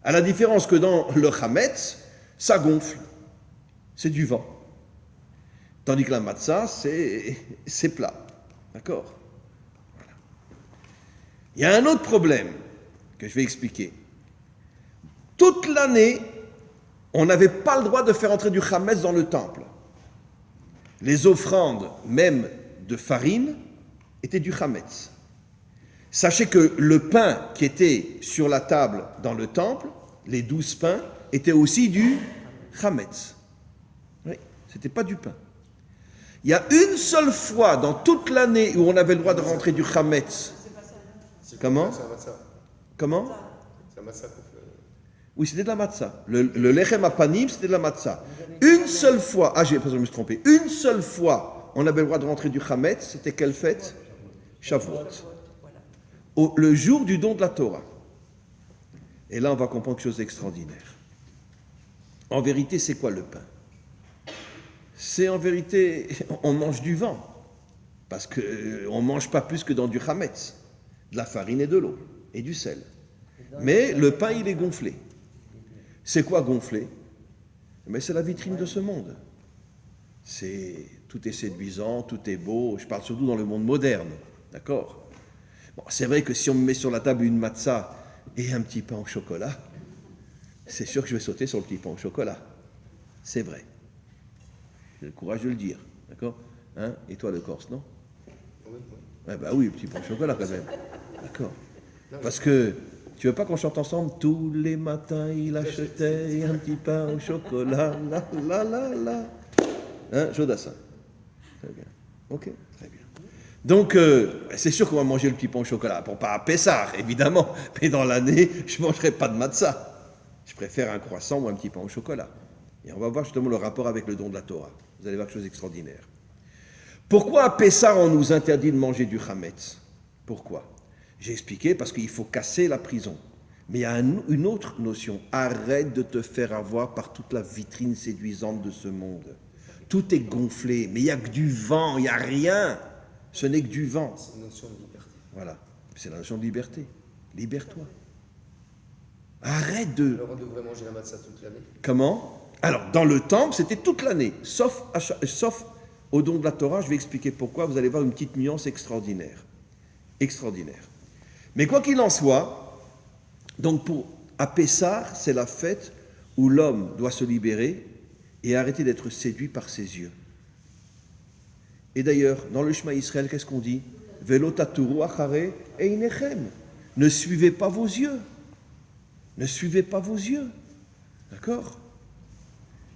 À la différence que dans le chametz, ça gonfle. C'est du vent. Tandis que la matzah, c'est plat. D'accord ? Voilà. Il y a un autre problème que je vais expliquer. Toute l'année, on n'avait pas le droit de faire entrer du chametz dans le temple. Les offrandes, même de farine, étaient du chametz. Sachez que le pain qui était sur la table dans le temple, les 12 pains, étaient aussi du chametz. Oui, ce n'était pas du pain. Il y a une seule fois dans toute l'année où on avait le droit de rentrer du chametz. Comment ? Comment ? C'est la matzah. Oui, c'était de la matzah. Le lechem apanim, c'était de la matzah. Une seule fois, je me suis trompé, une seule fois, on avait le droit de rentrer du chametz, c'était quelle fête ? Shavuot. Le jour du don de la Torah. Et là, on va comprendre quelque chose d'extraordinaire. En vérité, c'est quoi le pain ? C'est en vérité, on mange du vent. Parce qu'on ne mange pas plus que dans du chametz. De la farine et de l'eau. Et du sel. Mais le pain, il est gonflé. C'est quoi gonflé ? Mais c'est la vitrine de ce monde. Tout est séduisant, tout est beau. Je parle surtout dans le monde moderne. D'accord ? Bon, c'est vrai que si on me met sur la table une matzah et un petit pain au chocolat, c'est sûr que je vais sauter sur le petit pain au chocolat. C'est vrai. J'ai le courage de le dire. D'accord ? Hein ? Et toi, le Corse, non ? Oui. Ouais, bah oui, le petit pain au chocolat quand même. D'accord ? Parce que tu veux pas qu'on chante ensemble ? Tous les matins, il achetait un petit pain au chocolat. La. Hein ? Jodassin. Très bien. Ok, très bien. Donc, c'est sûr qu'on va manger le petit pain au chocolat. Bon, pas à Pessah, évidemment, mais dans l'année, je ne mangerai pas de matzah. Je préfère un croissant ou un petit pain au chocolat. Et on va voir justement le rapport avec le don de la Torah. Vous allez voir quelque chose d'extraordinaire. Pourquoi à Pessah, on nous interdit de manger du chametz ? Pourquoi ? J'ai expliqué, parce qu'il faut casser la prison. Mais il y a une autre notion. Arrête de te faire avoir par toute la vitrine séduisante de ce monde. Tout est gonflé, mais il n'y a que du vent, il n'y a rien. Ce n'est que du vent. C'est une notion de liberté. Voilà, c'est la notion de liberté. Libère-toi. Arrête de... Alors on devrait manger la matzah toute l'année. Comment ? Alors, dans le temple, c'était toute l'année, sauf au don de la Torah. Je vais expliquer pourquoi. Vous allez voir une petite nuance extraordinaire. Extraordinaire. Mais quoi qu'il en soit, donc à Pessah, c'est la fête où l'homme doit se libérer et arrêter d'être séduit par ses yeux. Et d'ailleurs, dans le Shema Israël, qu'est-ce qu'on dit ? Velo taturu achare einechem. Ne suivez pas vos yeux. Ne suivez pas vos yeux. D'accord ?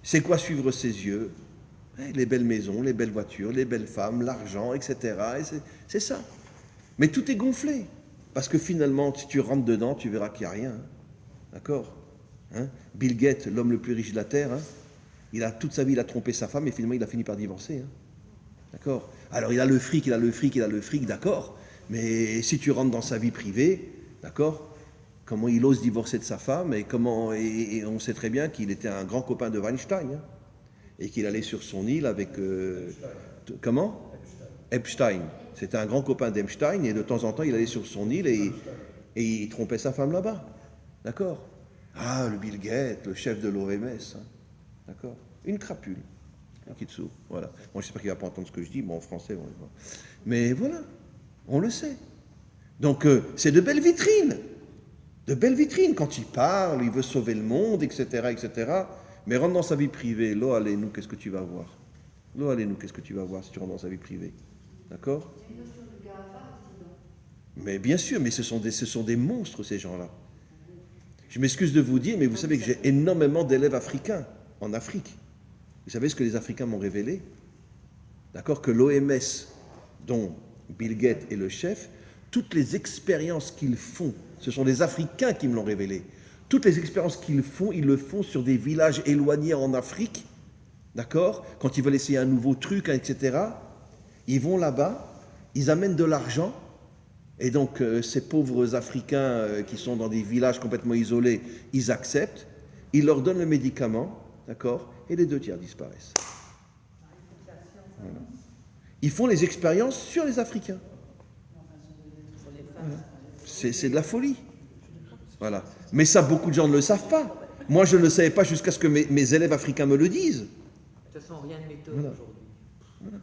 C'est quoi suivre ses yeux ? Les belles maisons, les belles voitures, les belles femmes, l'argent, etc. Et c'est ça. Mais tout est gonflé. Parce que finalement, si tu rentres dedans, tu verras qu'il n'y a rien. D'accord ? Bill Gates, l'homme le plus riche de la Terre, toute sa vie, il a trompé sa femme et finalement, il a fini par divorcer. D'accord ? Alors, il a le fric, d'accord ? Mais si tu rentres dans sa vie privée, d'accord ? Comment il ose divorcer de sa femme et on sait très bien qu'il était un grand copain de Weinstein et qu'il allait sur son île avec... comment ? Epstein. C'était un grand copain d'Epstein et de temps en temps, il allait sur son île et il trompait sa femme là-bas. D'accord ? Ah, le Bill Gates, le chef de l'OMS. D'accord ? Une crapule. Un kitsu. Voilà. Bon, j'espère qu'il ne va pas entendre ce que je dis. Bon, en français, on le voit. Mais voilà, on le sait. Donc, c'est de belles vitrines. De belles vitrines. Quand il parle, il veut sauver le monde, etc., etc. Mais rentre dans sa vie privée. Lo, allez, nous, qu'est-ce que tu vas voir ? Lo, allez, nous, qu'est-ce que tu vas voir si tu rentres dans sa vie privée ? D'accord ? Mais bien sûr, mais ce sont des monstres, ces gens-là. Je m'excuse de vous dire, mais vous savez que j'ai énormément d'élèves africains en Afrique. Vous savez ce que les Africains m'ont révélé ? D'accord ? Que l'OMS, dont Bill Gates est le chef, toutes les expériences qu'ils font, ce sont des Africains qui me l'ont révélé, toutes les expériences qu'ils font, ils le font sur des villages éloignés en Afrique, d'accord? Quand ils veulent essayer un nouveau truc, etc., ils vont là-bas, ils amènent de l'argent, et donc ces pauvres Africains qui sont dans des villages complètement isolés, ils acceptent, ils leur donnent le médicament, d'accord? Et les 2 tiers disparaissent. Voilà. Ils font les expériences sur les Africains. Voilà. C'est de la folie. Voilà. Mais ça, beaucoup de gens ne le savent pas. Moi, je ne le savais pas jusqu'à ce que mes élèves africains me le disent. De toute façon, rien de méthode Voilà. aujourd'hui. Voilà.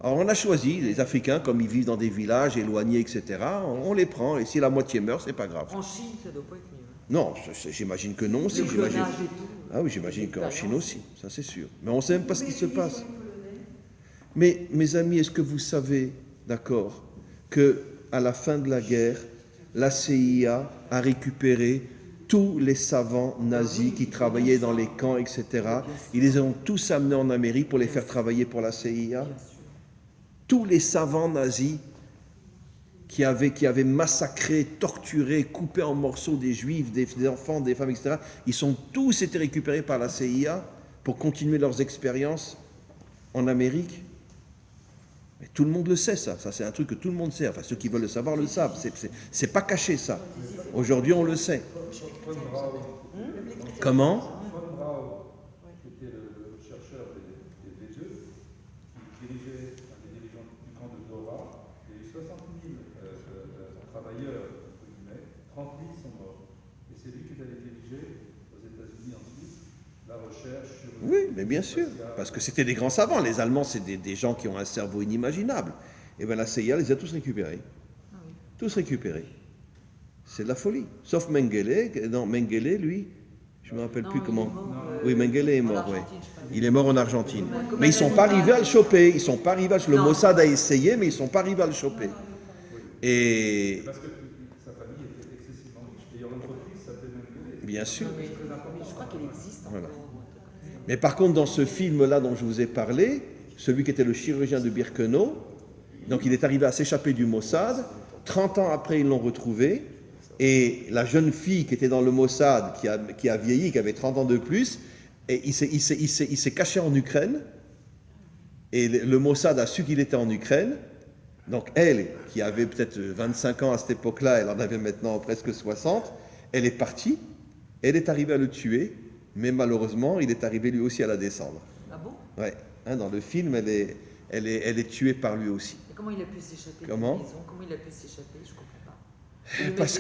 Alors, on a choisi, les Africains, comme ils vivent dans des villages éloignés, etc., on les prend. Et si la moitié meurt, c'est pas grave. En Chine, ça doit pas être mieux. Non, j'imagine que non aussi. Le J'imagine. clonage et tout. Ah oui, j'imagine qu'en Chine aussi, ça c'est sûr. Mais on ne sait même pas ce qui se passe. Mais mes amis, est-ce que vous savez, d'accord, que à la fin de la guerre, la CIA a récupéré tous les savants nazis qui travaillaient dans les camps, etc. Ils les ont tous amenés en Amérique pour les faire travailler pour la CIA. Tous les savants nazis qui avaient massacré, torturé, coupé en morceaux des juifs, des enfants, des femmes, etc., ils ont tous été récupérés par la CIA pour continuer leurs expériences en Amérique. Mais tout le monde le sait, ça. Ça, c'est un truc que tout le monde sait. Enfin, ceux qui veulent le savoir le savent. C'est pas caché, ça. Aujourd'hui, on le sait. Comment? Von Braun, qui était le chercheur des V2, qui dirigeait un des dirigeants du camp de Dora, il y a eu 60 000 travailleurs, entre guillemets, 30 000 sont morts. Et c'est lui qui est allé diriger aux États-Unis ensuite la recherche sur. Oui, mais bien sûr. Parce que c'était des grands savants. Les Allemands, c'est des gens qui ont un cerveau inimaginable. Et bien la CIA les a tous récupérés. Tous récupérés. C'est de la folie. Sauf Mengele. Non, Mengele, lui, je ne me rappelle plus comment. Oui, Mengele est mort, oui. Il est mort en Argentine. Mais ils ne sont pas arrivés à le choper. Ils sont pas arrivés à... Le Mossad a essayé, mais ils ne sont pas arrivés à le choper. Et... Parce que sa famille était excessivement riche. Et l'entreprise s'appelait Mengele. Bien sûr. Mais je crois qu'elle existe encore. Voilà. Mais par contre, dans ce film-là dont je vous ai parlé, celui qui était le chirurgien de Birkenau, donc il est arrivé à s'échapper du Mossad. 30 ans après, ils l'ont retrouvé. Et la jeune fille qui était dans le Mossad, qui a vieilli, qui avait 30 ans de plus, et il s'est caché en Ukraine. Et le Mossad a su qu'il était en Ukraine. Donc elle, qui avait peut-être 25 ans à cette époque-là, elle en avait maintenant presque 60, elle est partie. Elle est arrivée à le tuer, mais malheureusement, il est arrivé lui aussi à la descendre. Ah bon? Ouais. Hein, dans le film, elle est tuée par lui aussi. Et comment il a pu s'échapper de Comment? la prison? Comment il a pu s'échapper? Je comprends pas. Parce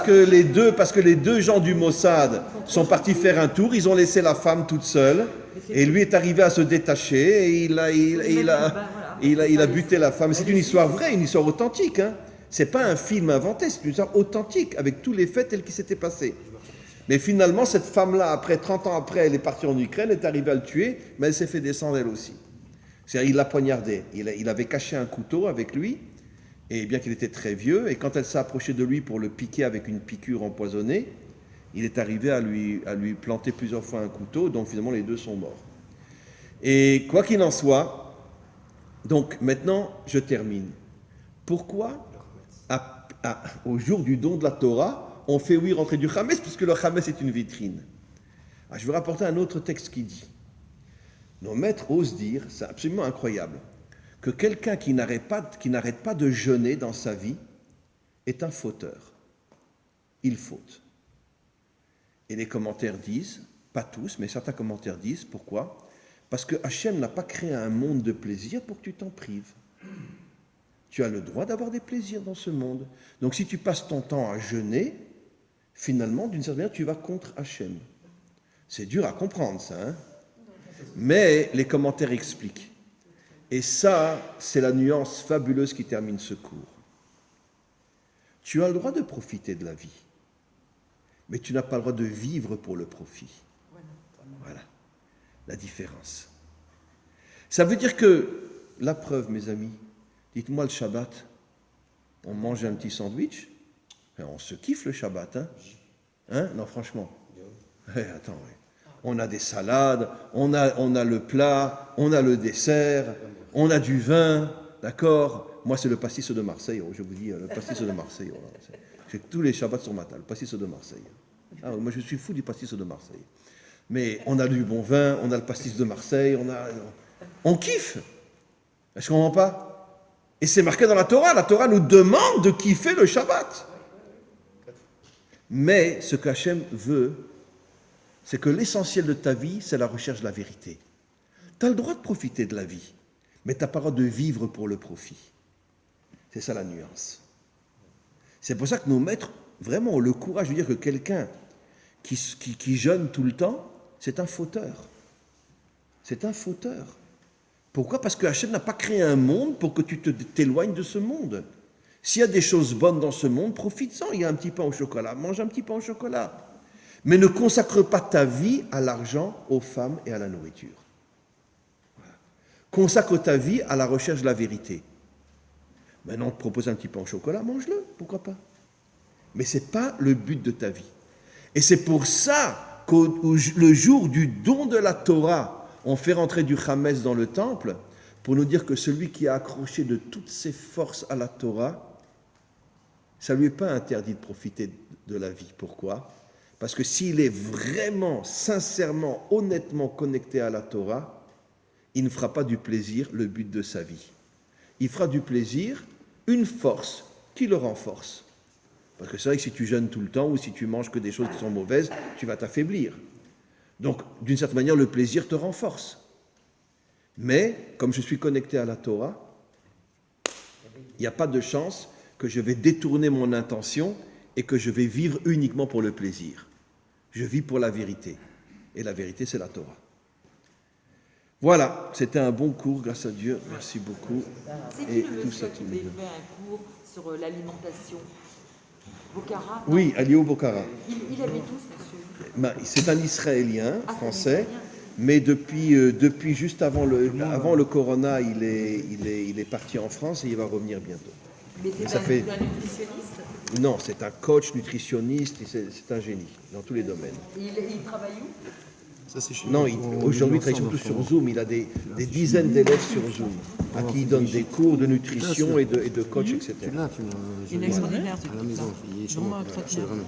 que les deux gens du Mossad sont partis faire un tour, ils ont laissé la femme toute seule, et lui est arrivé à se détacher, et il a buté la femme. C'est une histoire vraie, une histoire authentique. Hein. C'est pas un film inventé, c'est une histoire authentique, avec tous les faits tels qu'ils s'étaient passés. Mais finalement, cette femme-là, après 30 ans après, elle est partie en Ukraine, elle est arrivée à le tuer, mais elle s'est fait descendre elle aussi. C'est-à-dire, il l'a poignardé. Il avait caché un couteau avec lui, et bien qu'il était très vieux, et quand elle s'est approchée de lui pour le piquer avec une piqûre empoisonnée, il est arrivé à lui planter plusieurs fois un couteau, donc finalement les deux sont morts. Et quoi qu'il en soit, donc maintenant je termine. Pourquoi au jour du don de la Torah, on fait oui rentrer du Hametz, puisque le Hametz est une vitrine? Je vais rapporter un autre texte qui dit, nos maîtres osent dire, c'est absolument incroyable, que quelqu'un qui n'arrête pas de jeûner dans sa vie est un fauteur. Il faute. Et les commentaires disent, pas tous, mais certains commentaires disent, pourquoi? Parce que Hachem n'a pas créé un monde de plaisir pour que tu t'en prives. Tu as le droit d'avoir des plaisirs dans ce monde. Donc si tu passes ton temps à jeûner, finalement, d'une certaine manière, tu vas contre Hachem. C'est dur à comprendre, ça, hein? Mais les commentaires expliquent. Et ça, c'est la nuance fabuleuse qui termine ce cours. Tu as le droit de profiter de la vie, mais tu n'as pas le droit de vivre pour le profit. Voilà la différence. Ça veut dire que, la preuve, mes amis, dites-moi le Shabbat, on mange un petit sandwich, on se kiffe le Shabbat, hein? Hein? Non, franchement. Attends, ouais. On a des salades, on a le plat, on a le dessert, on a du vin, d'accord? Moi, c'est le pastis de Marseille, je vous dis, le pastis de Marseille. Voilà. J'ai tous les Shabbats sur ma table, le pastis de Marseille. Ah, moi, je suis fou du pastis de Marseille. Mais on a du bon vin, on a le pastis de Marseille, on kiffe. Est-ce qu'on ne comprend pas? Et c'est marqué dans la Torah. La Torah nous demande de kiffer le Shabbat. Mais ce qu'Hachem veut, c'est que l'essentiel de ta vie, c'est la recherche de la vérité. Tu as le droit de profiter de la vie, mais tu n'as pas le droit de vivre pour le profit. C'est ça la nuance. C'est pour ça que nos maîtres, vraiment, ont le courage de dire que quelqu'un qui jeûne tout le temps, c'est un fauteur. C'est un fauteur. Pourquoi? Parce que Hachem n'a pas créé un monde pour que tu t'éloignes de ce monde. S'il y a des choses bonnes dans ce monde, profite-en. Il y a un petit pain au chocolat, mange un petit pain au chocolat. Mais ne consacre pas ta vie à l'argent, aux femmes et à la nourriture. Voilà. Consacre ta vie à la recherche de la vérité. Maintenant, on te propose un petit pain au chocolat, mange-le, pourquoi pas? Mais ce n'est pas le but de ta vie. Et c'est pour ça que le jour du don de la Torah, on fait rentrer du Khamez dans le temple pour nous dire que celui qui a accroché de toutes ses forces à la Torah, ça ne lui est pas interdit de profiter de la vie. Pourquoi? Parce que s'il est vraiment, sincèrement, honnêtement connecté à la Torah, il ne fera pas du plaisir le but de sa vie. Il fera du plaisir une force qui le renforce. Parce que c'est vrai que si tu jeûnes tout le temps ou si tu manges que des choses qui sont mauvaises, tu vas t'affaiblir. Donc, d'une certaine manière, le plaisir te renforce. Mais, comme je suis connecté à la Torah, il n'y a pas de chance que je vais détourner mon intention et que je vais vivre uniquement pour le plaisir. Je vis pour la vérité. Et la vérité, c'est la Torah. Voilà, c'était un bon cours, grâce à Dieu. Merci beaucoup. C'est qui le monsieur qui avait fait un cours sur l'alimentation? Bokhara? Oui, Aliou Bokhara. Il avait tous, monsieur. C'est un Israélien, français, mais depuis juste avant le corona, il est parti en France et il va revenir bientôt. Mais c'est un nutritionniste? Non, c'est un coach nutritionniste, c'est un génie dans tous les domaines. Il travaille où? Ça, c'est chez Non, aujourd'hui, il travaille surtout sur Zoom. Il a des dizaines d'élèves sur Zoom, à qui il donne des cours de nutrition et de coach, etc. Tu l'as, Il est extraordinaire, à la maison, il est chez moi, je le ramène.